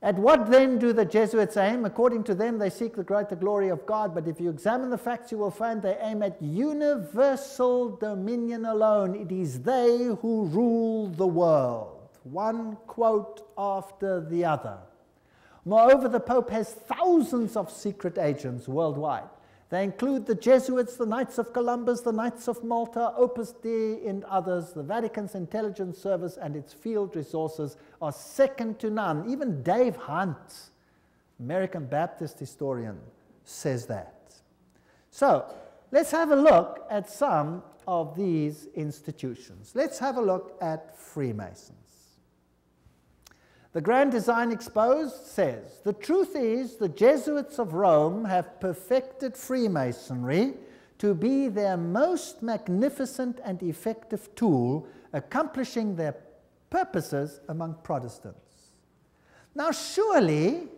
At what then do the Jesuits aim? According to them, they seek the greater glory of God, but if you examine the facts, you will find they aim at universal dominion alone. It is they who rule the world. One quote after the other. Moreover, the Pope has thousands of secret agents worldwide. They include the Jesuits, the Knights of Columbus, the Knights of Malta, Opus Dei, and others. The Vatican's intelligence service and its field resources are second to none. Even Dave Hunt, American Baptist historian, says that. So, let's have a look at some of these institutions. Let's have a look at Freemasons. The Grand Design Exposed says, the truth is the Jesuits of Rome have perfected Freemasonry to be their most magnificent and effective tool, accomplishing their purposes among Protestants. Now surely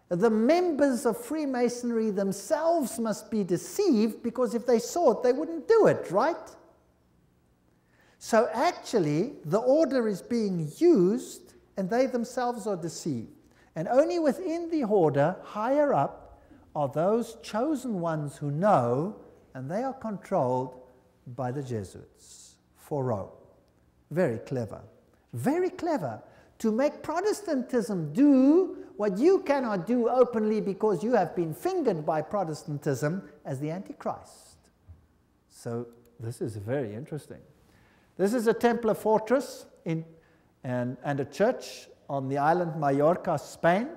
the members of Freemasonry themselves must be deceived, because if they saw it, they wouldn't do it, right? So actually the order is being used and they themselves are deceived. And only within the order, higher up, are those chosen ones who know, and they are controlled by the Jesuits for Rome. Very clever. Very clever. To make Protestantism do what you cannot do openly because you have been fingered by Protestantism as the Antichrist. So this is very interesting. This is a Templar fortress and a church on the island Mallorca, Spain.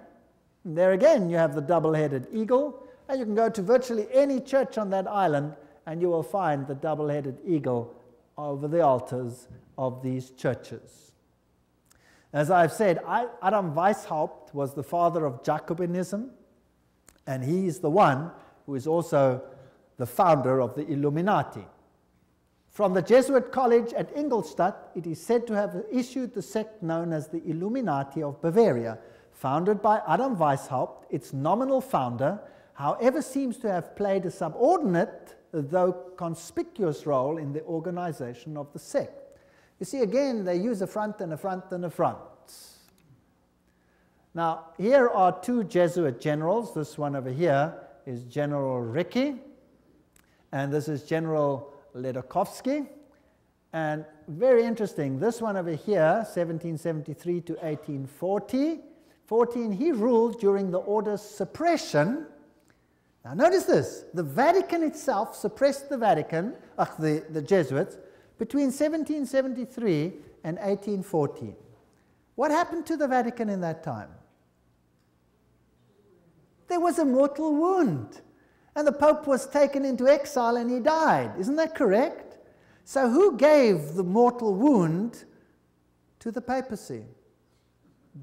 And there again you have the double-headed eagle, and you can go to virtually any church on that island and you will find the double-headed eagle over the altars of these churches. As I've said, Adam Weishaupt was the father of Jacobinism, and he is the one who is also the founder of the Illuminati. From the Jesuit college at Ingolstadt, it is said to have issued the sect known as the Illuminati of Bavaria, founded by Adam Weishaupt. Its nominal founder, however, seems to have played a subordinate, though conspicuous role in the organization of the sect. You see, again, they use a front and a front and a front. Now, here are two Jesuit generals. This one over here is General Ricci, and this is General Ledochowski. And very interesting, this one over here, 1773 to 1814, he ruled during the order's suppression. Now notice this, the Vatican itself suppressed the Jesuits, between 1773 and 1814. What happened to the Vatican in that time? There was a mortal wound, and the Pope was taken into exile and he died. Isn't that correct? So who gave the mortal wound to the papacy?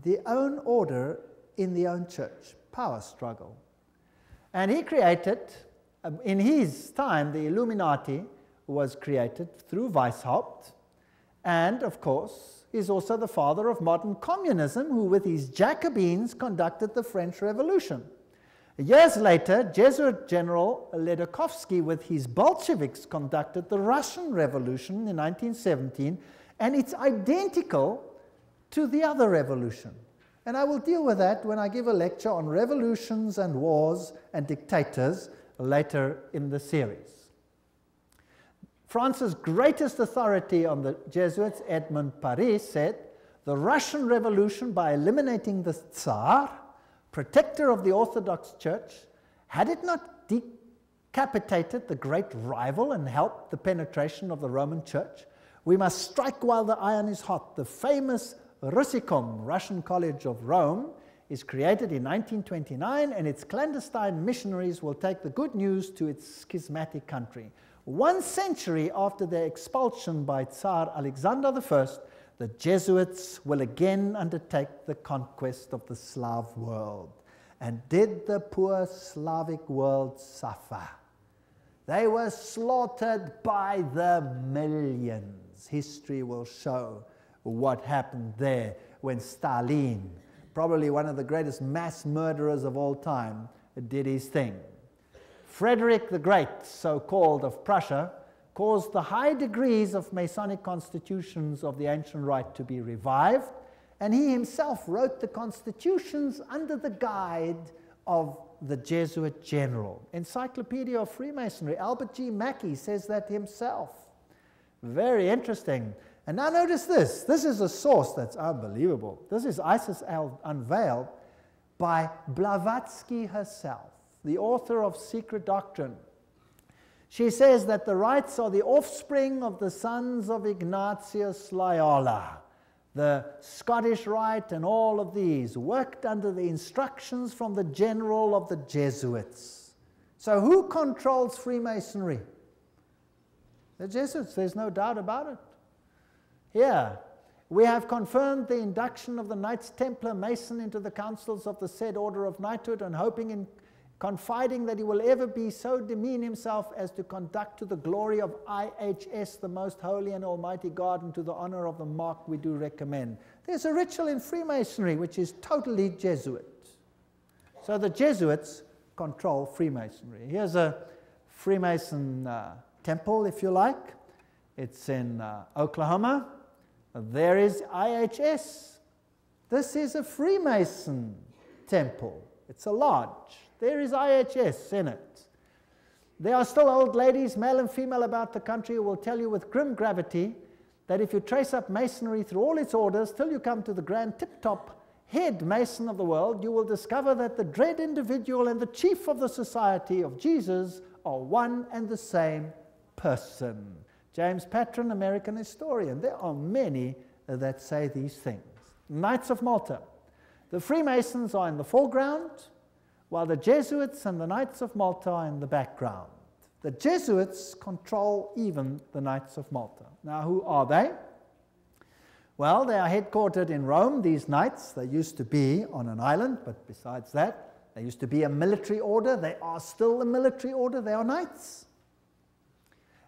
The own order in the own church. Power struggle. And he created, in his time, the Illuminati was created through Weishaupt, and of course is also the father of modern communism, who with his Jacobins conducted the French Revolution. Years later, Jesuit General Ledochowski with his Bolsheviks conducted the Russian Revolution in 1917, and it's identical to the other revolution. And I will deal with that when I give a lecture on revolutions and wars and dictators later in the series. France's greatest authority on the Jesuits, Edmond Paris, said, "The Russian Revolution, by eliminating the Tsar, protector of the Orthodox Church, had it not decapitated the great rival and helped the penetration of the Roman Church? We must strike while the iron is hot." The famous Russicum, Russian College of Rome, is created in 1929, and its clandestine missionaries will take the good news to its schismatic country. 1 century after their expulsion by Tsar Alexander I, the Jesuits will again undertake the conquest of the Slav world. And did the poor Slavic world suffer? They were slaughtered by the millions. History will show what happened there when Stalin, probably one of the greatest mass murderers of all time, did his thing. Frederick the Great, so-called, of Prussia, caused the high degrees of Masonic constitutions of the ancient rite to be revived, and he himself wrote the constitutions under the guide of the Jesuit general. Encyclopedia of Freemasonry, Albert G. Mackey says that himself. Very interesting. And now notice this. This is a source that's unbelievable. This is Isis Unveiled by Blavatsky herself, the author of Secret Doctrine. She says that the rites are the offspring of the sons of Ignatius Loyola. The Scottish Rite and all of these worked under the instructions from the general of the Jesuits. So who controls Freemasonry? The Jesuits, there's no doubt about it. Here, we have confirmed the induction of the Knights Templar Mason into the councils of the said order of knighthood, and hoping and confiding that he will ever be so demean himself as to conduct to the glory of IHS, the most holy and almighty God, and to the honor of the mark we do recommend. There's a ritual in Freemasonry which is totally Jesuit. So the Jesuits control Freemasonry. Here's a Freemason temple, if you like. It's in Oklahoma. There is IHS. This is a Freemason temple. It's a lodge. There is IHS in it. There are still old ladies, male and female, about the country who will tell you with grim gravity that if you trace up Masonry through all its orders till you come to the grand tip-top head Mason of the world, you will discover that the dread individual and the chief of the Society of Jesus are one and the same person. James Patron, American historian. There are many that say these things. Knights of Malta. The Freemasons are in the foreground, while the Jesuits and the Knights of Malta are in the background. The Jesuits control even the Knights of Malta. Now, who are they? Well, they are headquartered in Rome, these knights. They used to be on an island, but besides that, they used to be a military order. They are still a military order. They are knights.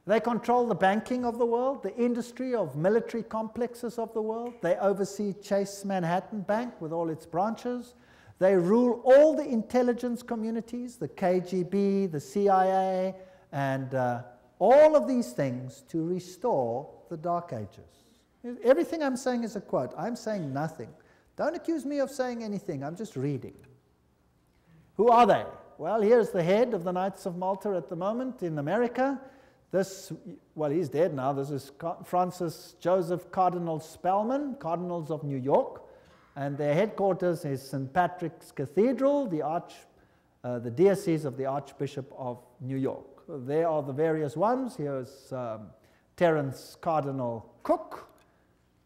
They control the banking of the world, the industry of military complexes of the world. They oversee Chase Manhattan Bank with all its branches. They rule all the intelligence communities, the KGB, the CIA, and all of these things to restore the Dark Ages. Everything I'm saying is a quote. I'm saying nothing. Don't accuse me of saying anything. I'm just reading. Who are they? Well, here's the head of the Knights of Malta at the moment in America. This, well, he's dead now. This is Francis Joseph Cardinal Spellman, Cardinals of New York. And their headquarters is St. Patrick's Cathedral, the diocese of the Archbishop of New York. There are the various ones. Here's Terence Cardinal Cook,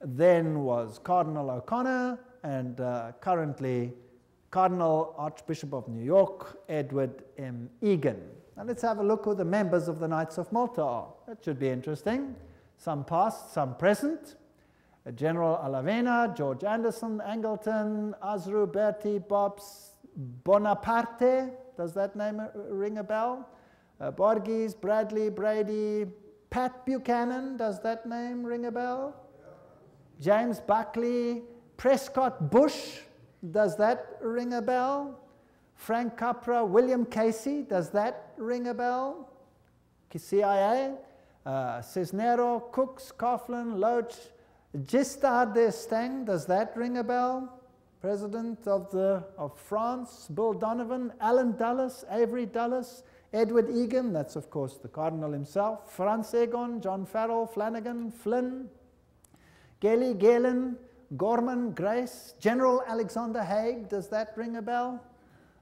then was Cardinal O'Connor, and currently Cardinal Archbishop of New York, Edward M. Egan. Now let's have a look who the members of the Knights of Malta are. That should be interesting. Some past, some present. General Alavena, George Anderson, Angleton, Azru, Bertie, Bobs, Bonaparte. Does that name ring a bell? Borges, Bradley, Brady, Pat Buchanan. Does that name ring a bell? James Buckley, Prescott Bush, does that ring a bell? Frank Capra, William Casey, does that ring a bell? CIA, Cisnero, Cooks, Coughlin, Loach, Giscard d'Estaing, does that ring a bell? President of France, Bill Donovan, Alan Dulles, Avery Dulles, Edward Egan, that's of course the Cardinal himself, Franz Egon, John Farrell, Flanagan, Flynn, Gelly, Galen, Gorman, Grace, General Alexander Haig, does that ring a bell?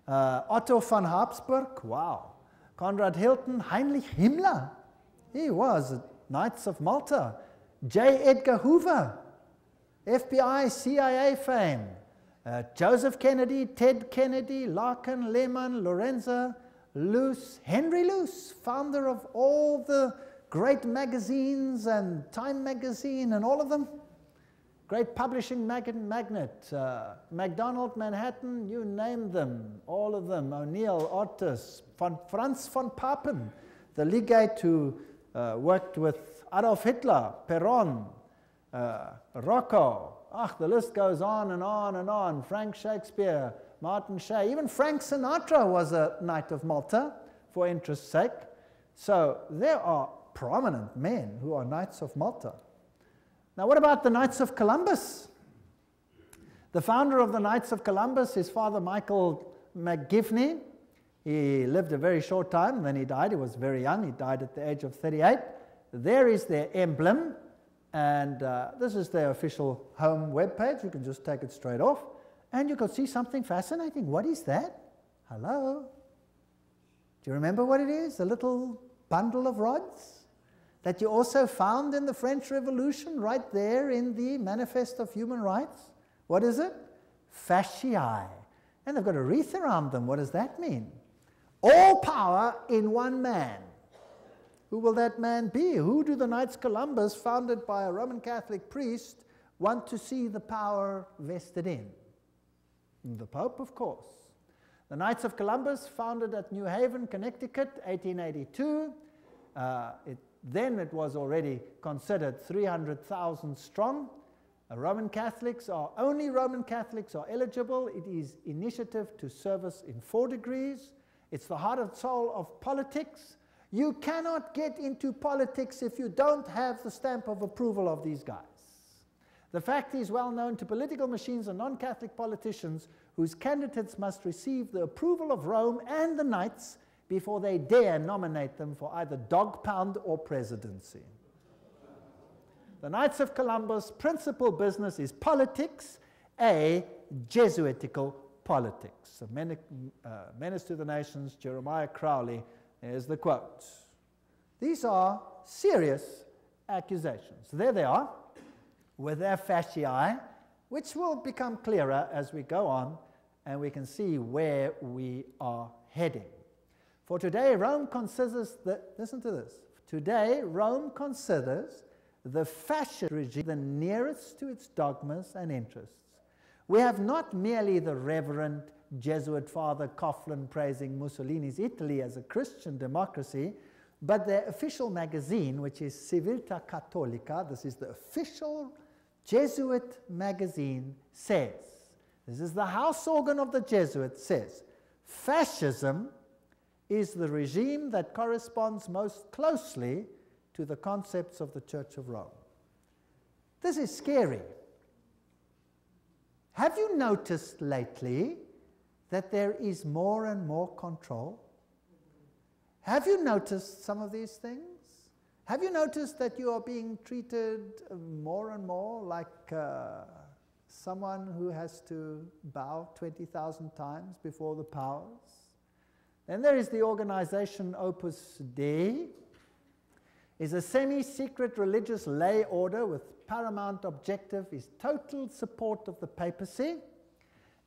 Otto von Habsburg, wow. Konrad Hilton, Heinrich Himmler, he was Knights of Malta. J. Edgar Hoover, FBI, CIA fame. Joseph Kennedy, Ted Kennedy, Larkin, Lehman, Lorenzo, Luce, Henry Luce, founder of all the great magazines and Time magazine and all of them. Great publishing magnate, MacDonald, Manhattan, you name them, all of them. O'Neill, Otis, Franz von Papen, the legate who worked with Adolf Hitler, Perón, Rocco. The list goes on and on and on. Frank Shakespeare, Martin Shea, even Frank Sinatra was a Knight of Malta for interest's sake. So there are prominent men who are Knights of Malta. Now what about the Knights of Columbus? The founder of the Knights of Columbus is Father Michael McGivney. He lived a very short time, then he died. He was very young. He died at the age of 38. There is their emblem, and this is their official home webpage. You can just take it straight off, and you can see something fascinating. What is that? Hello? Do you remember what it is? A little bundle of rods that you also found in the French Revolution right there in the Manifest of Human Rights. What is it? Fasciae. And they've got a wreath around them. What does that mean? All power in one man. Who will that man be? Who do the Knights Columbus, founded by a Roman Catholic priest, want to see the power vested in? The Pope, of course. The Knights of Columbus, founded at New Haven, Connecticut, 1882. Then it was already considered 300,000 strong. Only Roman Catholics are eligible. It is initiative to service in 4 degrees. It's the heart and soul of politics. You cannot get into politics if you don't have the stamp of approval of these guys. The fact is well known to political machines and non-Catholic politicians whose candidates must receive the approval of Rome and the Knights before they dare nominate them for either dog pound or presidency. The Knights of Columbus' principal business is politics, a Jesuitical politics. A menace to the nations, Jeremiah Crowley, there's the quote. These are serious accusations. There they are, with their fasciae, which will become clearer as we go on, and we can see where we are heading. For today, Rome considers listen to this. Today, Rome considers the fascist regime the nearest to its dogmas and interests. We have not merely the Reverend Jesuit Father Coughlin praising Mussolini's Italy as a Christian democracy, but their official magazine, which is Civiltà Cattolica, this is the official Jesuit magazine, says, this is the house organ of the Jesuits, says, fascism is the regime that corresponds most closely to the concepts of the Church of Rome. This is scary. Have you noticed lately that there is more and more control? Have you noticed some of these things? Have you noticed that you are being treated more and more like someone who has to bow 20,000 times before the powers? Then there is the organization Opus Dei. Is a semi-secret religious lay order with paramount objective is total support of the papacy.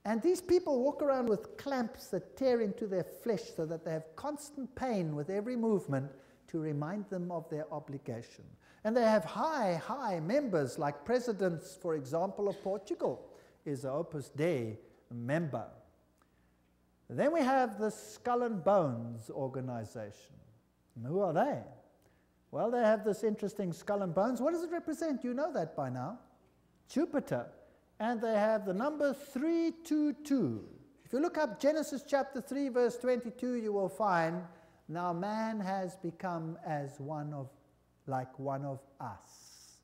And these people walk around with clamps that tear into their flesh so that they have constant pain with every movement to remind them of their obligation. And they have high members, like presidents, for example, of Portugal is an Opus Dei member. Then we have the Skull and Bones organization. And who are they? Well, they have this interesting skull and bones. What does it represent? You know that by now. Jupiter, and they have the number 322. If you look up Genesis chapter 3, verse 22, you will find, now man has become as like one of us,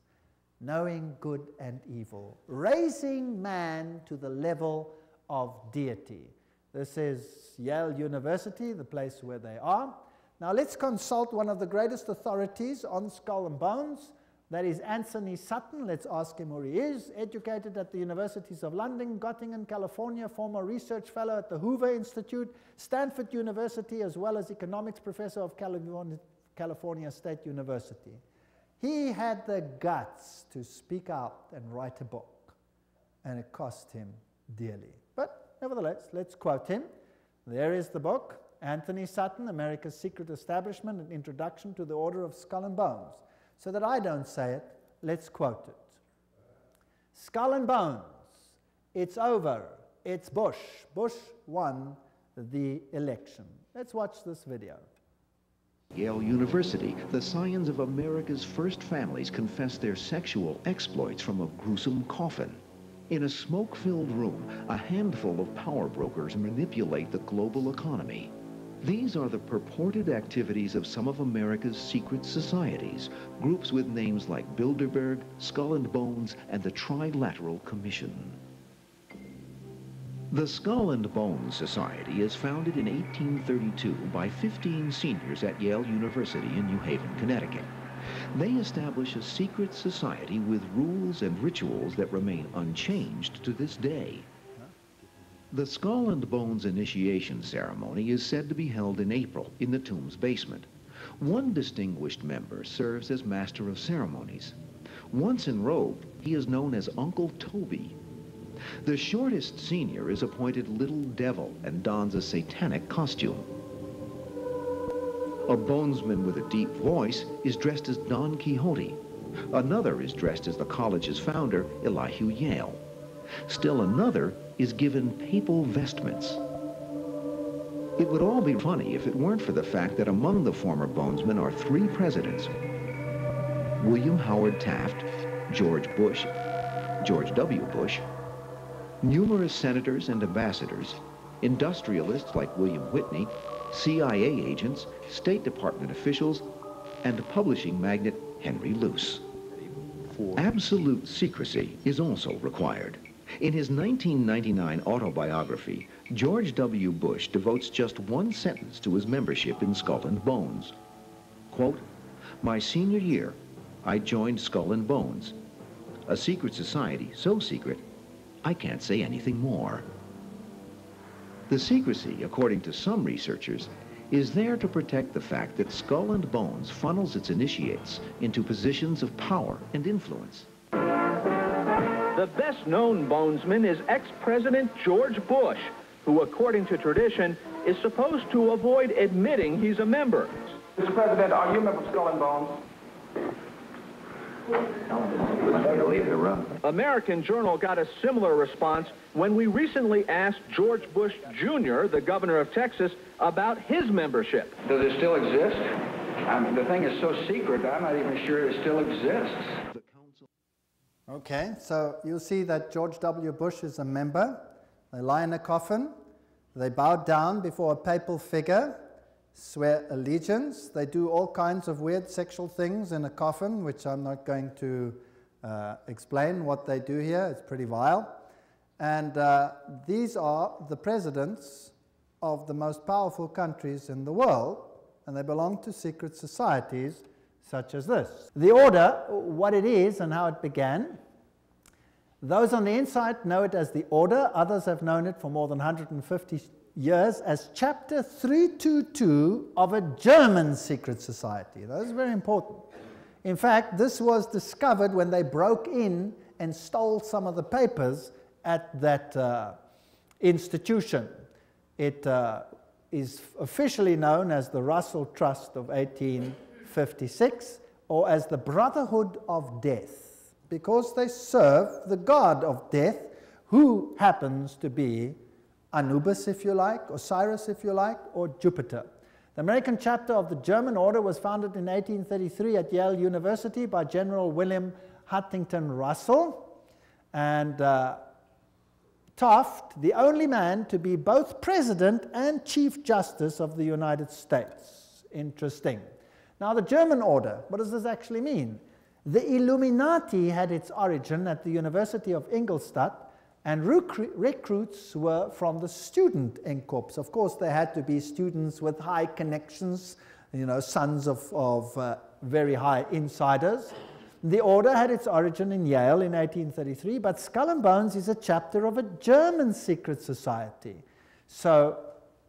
knowing good and evil, raising man to the level of deity. This is Yale University, the place where they are. Now let's consult one of the greatest authorities on skull and bones. That is Anthony Sutton. Let's ask him who he is. Educated at the Universities of London, Göttingen, California, former research fellow at the Hoover Institute, Stanford University, as well as economics professor of California State University. He had the guts to speak out and write a book, and it cost him dearly. But nevertheless, let's quote him. There is the book, Anthony Sutton, America's Secret Establishment, An Introduction to the Order of Skull and Bones. So that I don't say it, let's quote it. Skull and Bones, it's over, it's Bush. Bush won the election. Let's watch this video. Yale University, the scions of America's first families confess their sexual exploits from a gruesome coffin. In a smoke-filled room, a handful of power brokers manipulate the global economy. These are the purported activities of some of America's secret societies, groups with names like Bilderberg, Skull and Bones, and the Trilateral Commission. The Skull and Bones Society is founded in 1832 by 15 seniors at Yale University in New Haven, Connecticut. They establish a secret society with rules and rituals that remain unchanged to this day. The Skull and Bones initiation ceremony is said to be held in April in the tomb's basement. One distinguished member serves as master of ceremonies. Once enrobed, he is known as Uncle Toby. The shortest senior is appointed Little Devil and dons a satanic costume. A bonesman with a deep voice is dressed as Don Quixote. Another is dressed as the college's founder, Elihu Yale. Still another is given papal vestments. It would all be funny if it weren't for the fact that among the former bonesmen are 3 presidents: William Howard Taft, George Bush, George W. Bush, numerous senators and ambassadors, industrialists like William Whitney, CIA agents, State Department officials, and publishing magnate Henry Luce. Absolute secrecy is also required. In his 1999 autobiography, George W. Bush devotes just one sentence to his membership in Skull and Bones. Quote, "My senior year, I joined Skull and Bones, a secret society so secret, I can't say anything more." The secrecy, according to some researchers, is there to protect the fact that Skull and Bones funnels its initiates into positions of power and influence. The best-known bonesman is ex-President George Bush, who, according to tradition, is supposed to avoid admitting he's a member. Mr. President, are you a member of Skull and Bones? American Journal got a similar response when we recently asked George Bush Jr., the governor of Texas, about his membership. Does it still exist? I mean, the thing is so secret, I'm not even sure it still exists. Okay, so you'll see that George W. Bush is a member. They lie in a coffin. They bow down before a papal figure, swear allegiance. They do all kinds of weird sexual things in a coffin, which I'm not going to explain what they do here. It's pretty vile. And these are the presidents of the most powerful countries in the world, and they belong to secret societies such as this. The order, what it is and how it began. Those on the inside know it as the order. Others have known it for more than 150 years as Chapter 322 of a German secret society. That is very important. In fact, this was discovered when they broke in and stole some of the papers at that institution. It is officially known as the Russell Trust of 1856, or as the Brotherhood of Death, because they serve the god of death, who happens to be Anubis, if you like, Osiris, if you like, or Jupiter. The American chapter of the German order was founded in 1833 at Yale University by General William Huntington Russell. And Taft, the only man to be both President and Chief Justice of the United States. Interesting. Now, the German order, what does this actually mean? The Illuminati had its origin at the University of Ingolstadt, and recruits were from the student Inkorps. Of course, they had to be students with high connections, you know, sons of very high insiders. The order had its origin in Yale in 1833, but Skull and Bones is a chapter of a German secret society. So,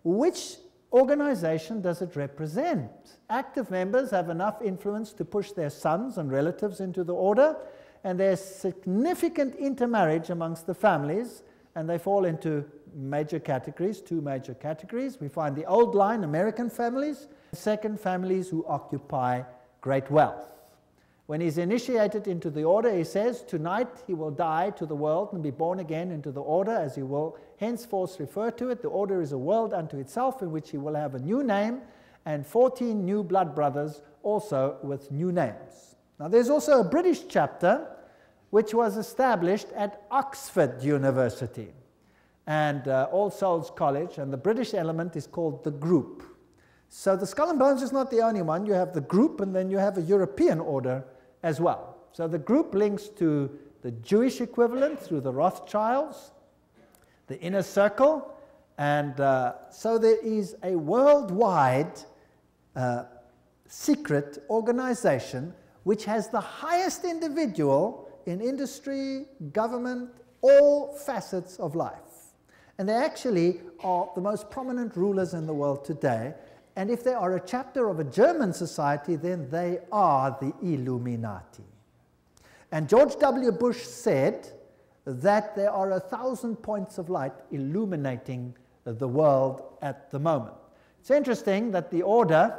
which organization does it represent? Active members have enough influence to push their sons and relatives into the order, and there's significant intermarriage amongst the families, and they fall into major categories, two major categories. We find the old line, American families, second, families who occupy great wealth. When he's initiated into the order, he says, tonight he will die to the world and be born again into the order, as he will henceforth refer to it. The order is a world unto itself, in which he will have a new name, and 14 new blood brothers also with new names. Now, there's also a British chapter which was established at Oxford University and All Souls College, and the British element is called the Group. So the Skull and Bones is not the only one. You have the Group, and then you have a European order as well. So the Group links to the Jewish equivalent through the Rothschilds, the Inner Circle, and so there is a worldwide secret organization which has the highest individual in industry, government, all facets of life. And they actually are the most prominent rulers in the world today. And if they are a chapter of a German society, then they are the Illuminati. And George W. Bush said that there are 1,000 points of light illuminating the world at the moment. It's interesting that the order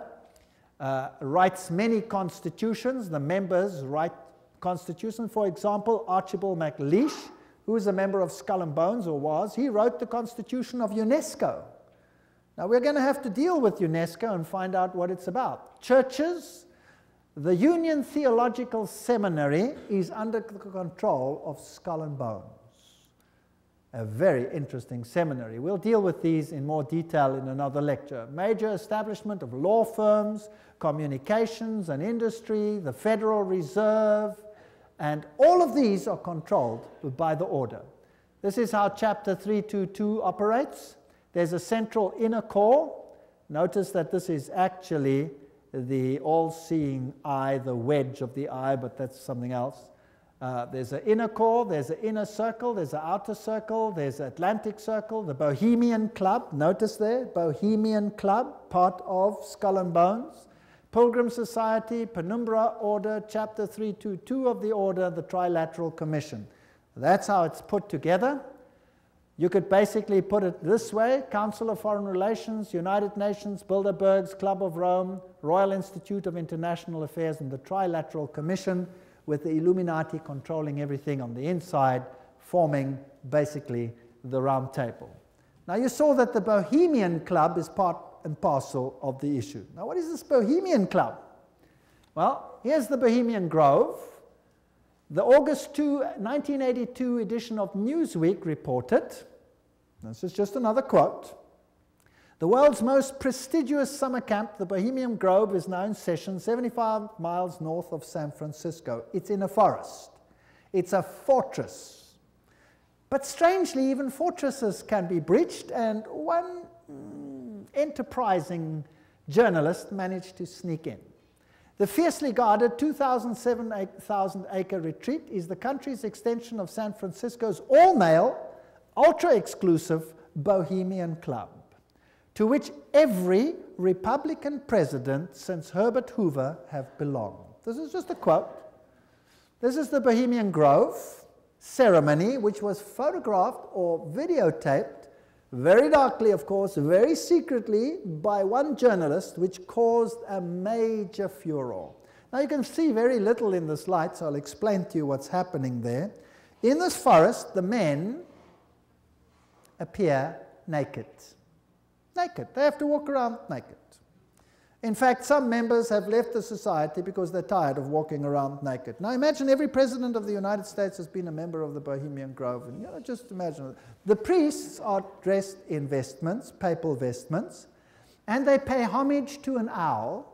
writes many constitutions. The members write constitutions. For example, Archibald MacLeish, who is a member of Skull and Bones, or was, he wrote the constitution of UNESCO. Now, we're going to have to deal with UNESCO and find out what it's about. Churches, the Union Theological Seminary is under the control of Skull and Bones. A very interesting seminary. We'll deal with these in more detail in another lecture. Major establishment of law firms, communications and industry, the Federal Reserve, and all of these are controlled by the order. This is how Chapter 322 operates. There's a central inner core. Notice that this is actually the all-seeing eye, the wedge of the eye, but that's something else. There's an inner core, there's an inner circle, there's an outer circle, there's an Atlantic Circle, the Bohemian Club, notice there, Bohemian Club, part of Skull and Bones, Pilgrim Society, Penumbra Order, Chapter 322 of the Order, the Trilateral Commission. That's how it's put together. You could basically put it this way: Council of Foreign Relations, United Nations, Bilderbergs, Club of Rome, Royal Institute of International Affairs, and the Trilateral Commission, with the Illuminati controlling everything on the inside, forming basically the Round Table. Now, you saw that the Bohemian Club is part and parcel of the issue. Now, what is this Bohemian Club? Well, here's the Bohemian Grove. The August 2, 1982 edition of Newsweek reported, this is just another quote, the world's most prestigious summer camp, the Bohemian Grove, is now in session 75 miles north of San Francisco. It's in a forest. It's a fortress. But strangely, even fortresses can be breached, and one enterprising journalist managed to sneak in. The fiercely guarded 2,007 acre retreat is the country's extension of San Francisco's all-male, ultra-exclusive Bohemian Club, to which every Republican president since Herbert Hoover have belonged. This is just a quote. This is the Bohemian Grove ceremony, which was photographed or videotaped, very darkly, of course, very secretly, by one journalist, which caused a major furor. Now, you can see very little in this light, so I'll explain to you what's happening there. In this forest, the men appear naked. Naked. They have to walk around naked. In fact, some members have left the society because they're tired of walking around naked. Now imagine every president of the United States has been a member of the Bohemian Grove. And just imagine. The priests are dressed in vestments, papal vestments, and they pay homage to an owl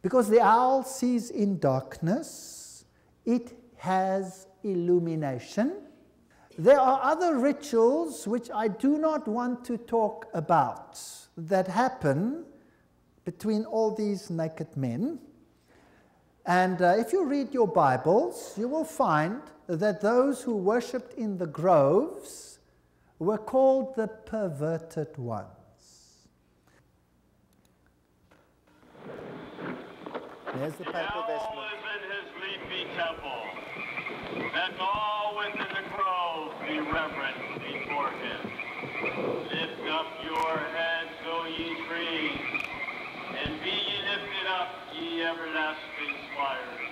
because the owl sees in darkness. It has illumination. There are other rituals which I do not want to talk about that happen between all these naked men. And if you read your Bibles, you will find that those who worshipped in the groves were called the perverted ones. There's the papal vestment. All is in his leafy temple. Let all within the grove be reverent before him. Lift up your heads, O ye trees, and be ye lifted up, ye everlasting spires.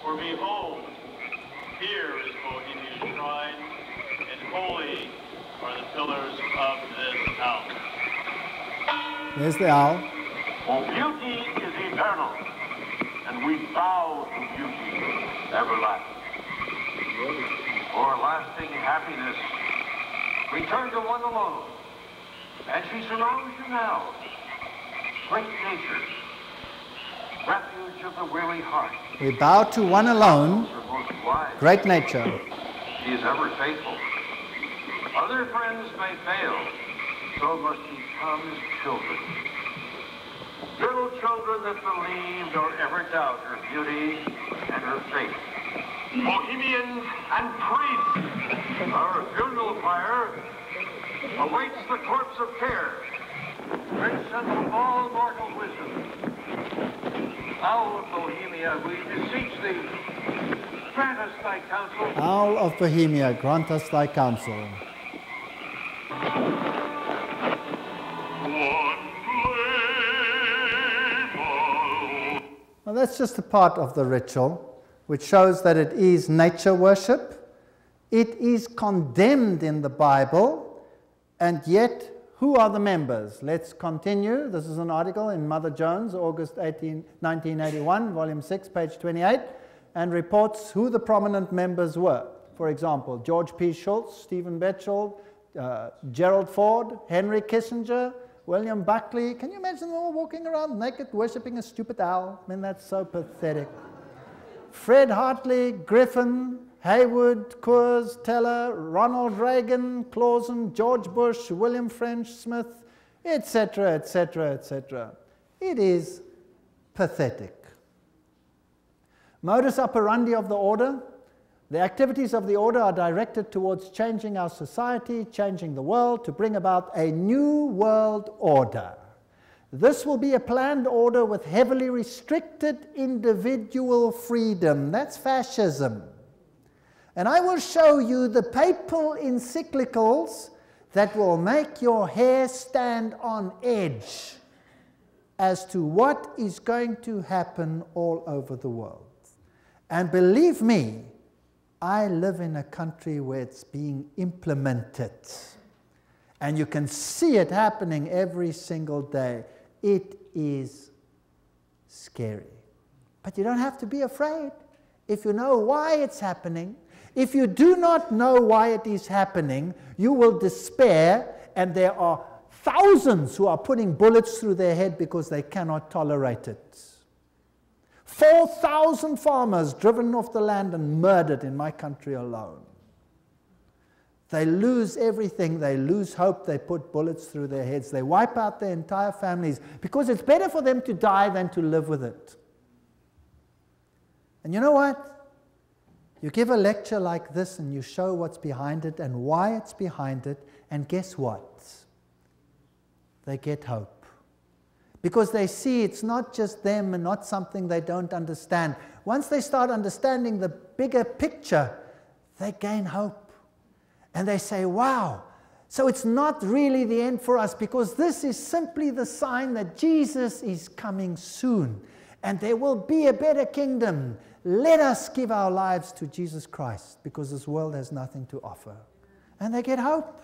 For behold, here is Bohemia's shrine, and holy are the pillars of this house. There's the owl. For beauty is eternal, and we bow to beauty everlasting. For lasting happiness, return to one alone, and she surrounds you now. Great nature, refuge of the weary heart. We bow to one alone, great nature. She is ever faithful. Other friends may fail, so must ye come as children. Little children that believe nor ever doubt her beauty and her faith. Bohemians and priests, our funeral pyre awaits the corpse of care. Prince of all mortal wisdom, Owl of Bohemia, we beseech thee, grant us thy counsel. Owl of Bohemia, grant us thy counsel. Well, that's just a part of the ritual, which shows that it is nature worship. It is condemned in the Bible, and yet, who are the members? Let's continue. This is an article in Mother Jones, August 1981, volume 6, page 28, and reports who the prominent members were. For example, George P. Schultz, Stephen Batchelor, Gerald Ford, Henry Kissinger, William Buckley. Can you imagine them all walking around naked, worshipping a stupid owl? I mean, that's so pathetic. Fred Hartley, Griffin, Haywood, Coors, Teller, Ronald Reagan, Clausen, George Bush, William French Smith, etc., etc., etc. It is pathetic. Modus operandi of the order. The activities of the order are directed towards changing our society, changing the world, to bring about a new world order. This will be a planned order with heavily restricted individual freedom. That's fascism. And I will show you the papal encyclicals that will make your hair stand on edge as to what is going to happen all over the world. And believe me, I live in a country where it's being implemented. And you can see it happening every single day. It is scary. But you don't have to be afraid if you know why it's happening. If you do not know why it is happening, you will despair, and there are thousands who are putting bullets through their head because they cannot tolerate it. 4,000 farmers driven off the land and murdered in my country alone. They lose everything, they lose hope, they put bullets through their heads, they wipe out their entire families because it's better for them to die than to live with it. And you know what? You give a lecture like this and you show what's behind it and why it's behind it, and guess what? They get hope. Because they see it's not just them and not something they don't understand. Once they start understanding the bigger picture, they gain hope. And they say, wow, so it's not really the end for us, because this is simply the sign that Jesus is coming soon. And there will be a better kingdom. Let us give our lives to Jesus Christ, because this world has nothing to offer. And they get hope.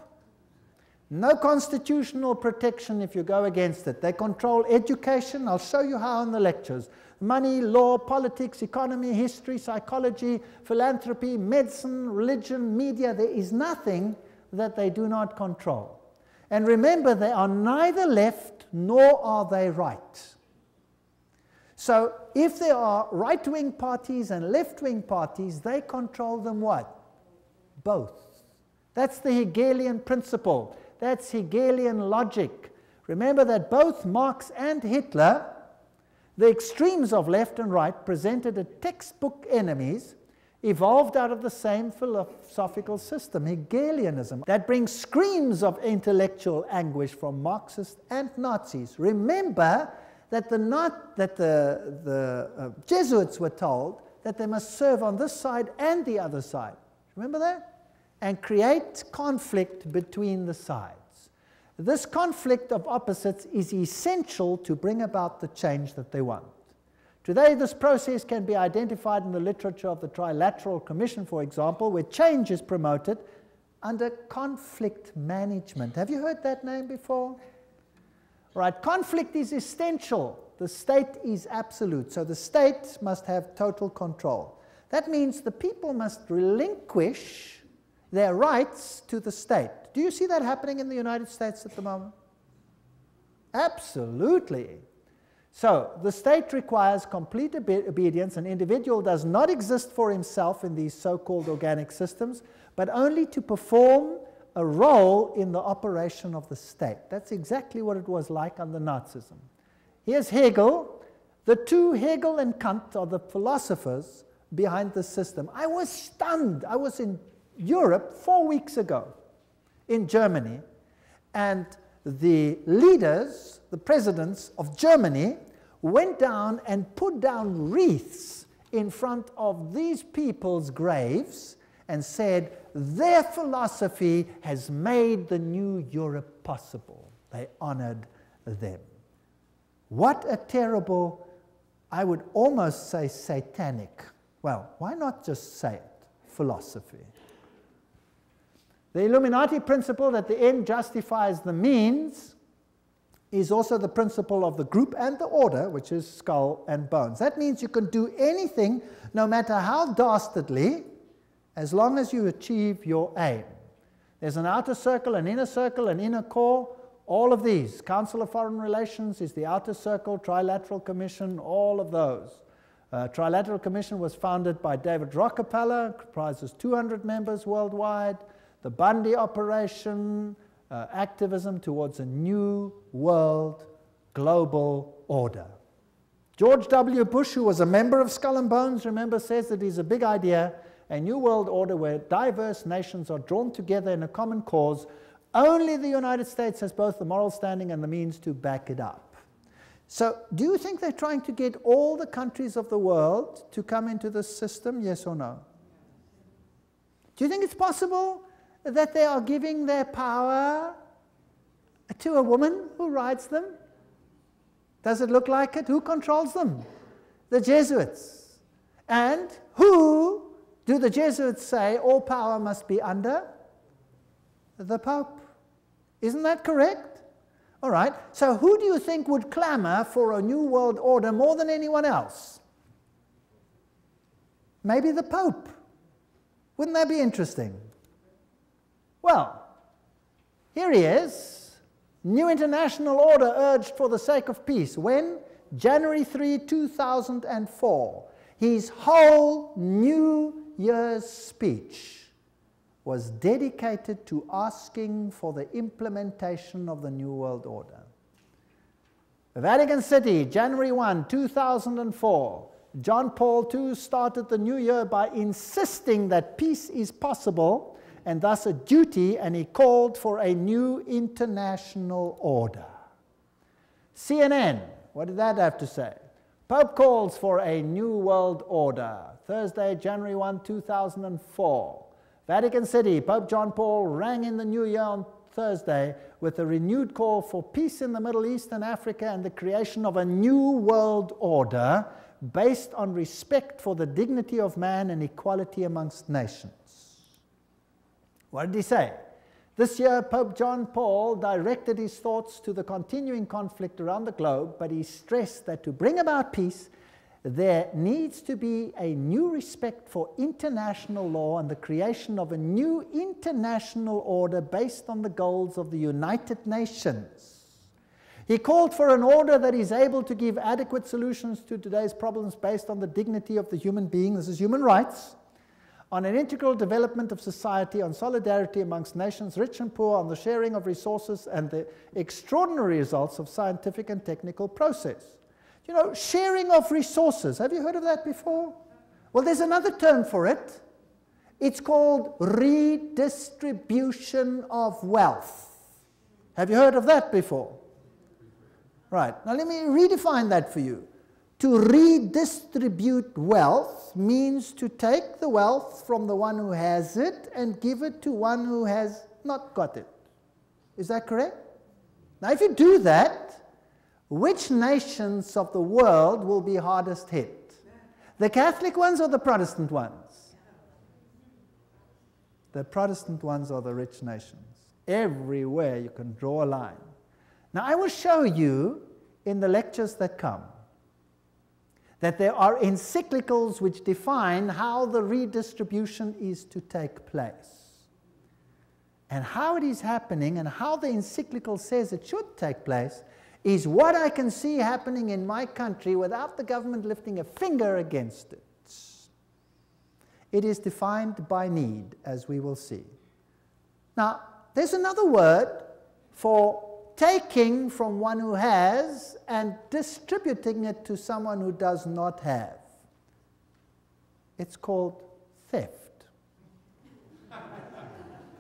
No constitutional protection if you go against it. They control education. I'll show you how in the lectures. Money, law, politics, economy, history, psychology, philanthropy, medicine, religion, media. There is nothing that they do not control. And remember, they are neither left nor are they right. So if there are right-wing parties and left-wing parties, they control them what? Both. That's the Hegelian principle. That's Hegelian logic. Remember that both Marx and Hitler, the extremes of left and right, presented as textbook enemies, evolved out of the same philosophical system, Hegelianism, that brings screams of intellectual anguish from Marxists and Nazis. Remember that the Jesuits were told that they must serve on this side and the other side. Remember that? And create conflict between the sides. This conflict of opposites is essential to bring about the change that they want. Today, this process can be identified in the literature of the Trilateral Commission, for example, where change is promoted under conflict management. Have you heard that name before? Right, conflict is essential. The state is absolute. So the state must have total control. That means the people must relinquish their rights to the state. Do you see that happening in the United States at the moment? Absolutely. So the state requires complete obedience. An individual does not exist for himself in these so-called organic systems, but only to perform a role in the operation of the state. That's exactly what it was like under Nazism. Here's Hegel. The two, Hegel and Kant, are the philosophers behind the system. I was stunned. I was in Europe 4 weeks ago, in Germany, and the leaders, the presidents of Germany, went down and put down wreaths in front of these people's graves and said, their philosophy has made the new Europe possible. They honored them. What a terrible, I would almost say satanic, well, why not just say it, philosophy. The Illuminati principle that the end justifies the means is also the principle of the group and the order, which is skull and bones. That means you can do anything, no matter how dastardly, as long as you achieve your aim. There's an outer circle, an inner core, all of these. Council of Foreign Relations is the outer circle, Trilateral Commission, all of those. Trilateral Commission was founded by David Rockefeller, comprises 200 members worldwide. The Bundy operation, activism towards a new world global order. George W. Bush, who was a member of Skull and Bones, remember, says that it's a big idea, a new world order where diverse nations are drawn together in a common cause. Only the United States has both the moral standing and the means to back it up. So do you think they're trying to get all the countries of the world to come into this system, yes or no? Do you think it's possible that they are giving their power to a woman who rides them? Does it look like it? Who controls them? The Jesuits. And who do the Jesuits say all power must be under? The Pope. Isn't that correct? All right. So who do you think would clamor for a new world order more than anyone else? Maybe the Pope. Wouldn't that be interesting? Well, here he is. New international order urged for the sake of peace. When? January 3, 2004. His whole New Year's speech was dedicated to asking for the implementation of the New World Order. Vatican City, January 1, 2004. John Paul II started the new year by insisting that peace is possible and thus a duty, and he called for a new international order. CNN, what did that have to say? Pope calls for a new world order. Thursday, January 1, 2004. Vatican City, Pope John Paul rang in the new year on Thursday with a renewed call for peace in the Middle East and Africa and the creation of a new world order based on respect for the dignity of man and equality amongst nations. What did he say? This year, Pope John Paul directed his thoughts to the continuing conflict around the globe, but he stressed that to bring about peace, there needs to be a new respect for international law and the creation of a new international order based on the goals of the United Nations. He called for an order that is able to give adequate solutions to today's problems based on the dignity of the human being, this is human rights, on an integral development of society, on solidarity amongst nations, rich and poor, on the sharing of resources and the extraordinary results of scientific and technical process. You know, sharing of resources, have you heard of that before? Well, there's another term for it. It's called redistribution of wealth. Have you heard of that before? Right, now let me redefine that for you. To redistribute wealth means to take the wealth from the one who has it and give it to one who has not got it. Is that correct? Now, if you do that, which nations of the world will be hardest hit? The Catholic ones or the Protestant ones? The Protestant ones are the rich nations. Everywhere you can draw a line. Now, I will show you in the lectures that come that there are encyclicals which define how the redistribution is to take place. And how it is happening and how the encyclical says it should take place is what I can see happening in my country without the government lifting a finger against it. It is defined by need, as we will see. Now, there's another word for taking from one who has and distributing it to someone who does not have. It's called theft.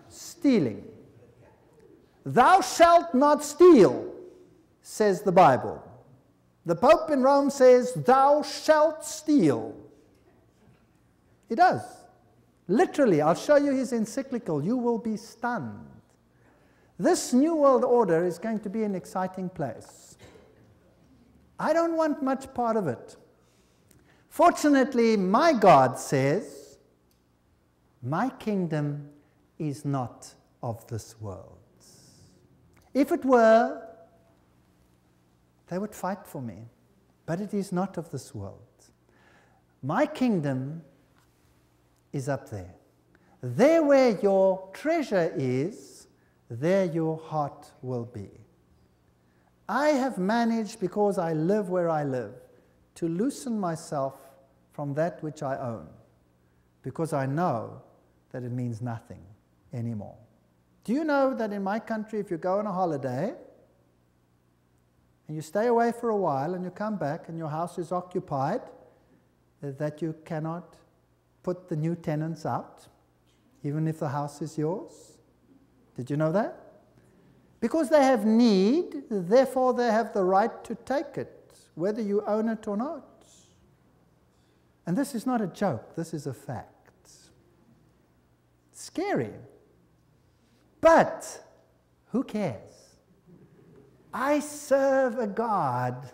Stealing. Thou shalt not steal, says the Bible. The Pope in Rome says, thou shalt steal. He does. Literally, I'll show you his encyclical. You will be stunned. This New World Order is going to be an exciting place. I don't want much part of it. Fortunately, my God says, my kingdom is not of this world. If it were, they would fight for me, but it is not of this world. My kingdom is up there. There where your treasure is, there your heart will be. I have managed, because I live where I live, to loosen myself from that which I own, because I know that it means nothing anymore. Do you know that in my country, if you go on a holiday, and you stay away for a while, and you come back, and your house is occupied, that you cannot put the new tenants out, even if the house is yours? Did you know that? Because they have need, therefore they have the right to take it, whether you own it or not. And this is not a joke, this is a fact. Scary. But who cares? I serve a God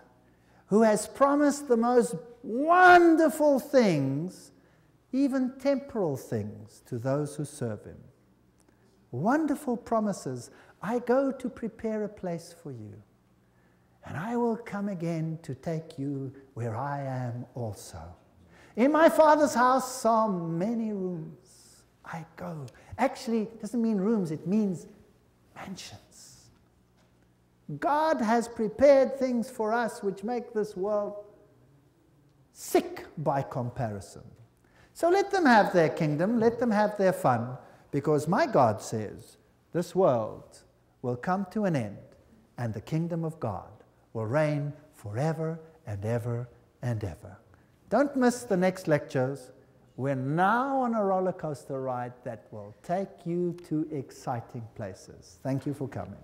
who has promised the most wonderful things, even temporal things, to those who serve him. Wonderful promises. I go to prepare a place for you, and I will come again to take you where I am also. In my Father's house are many rooms. I go. Actually, it doesn't mean rooms, it means mansions. God has prepared things for us which make this world sick by comparison. So let them have their kingdom, let them have their fun, because my God says this world will come to an end and the kingdom of God will reign forever and ever and ever. Don't miss the next lectures. We're now on a roller coaster ride that will take you to exciting places. Thank you for coming.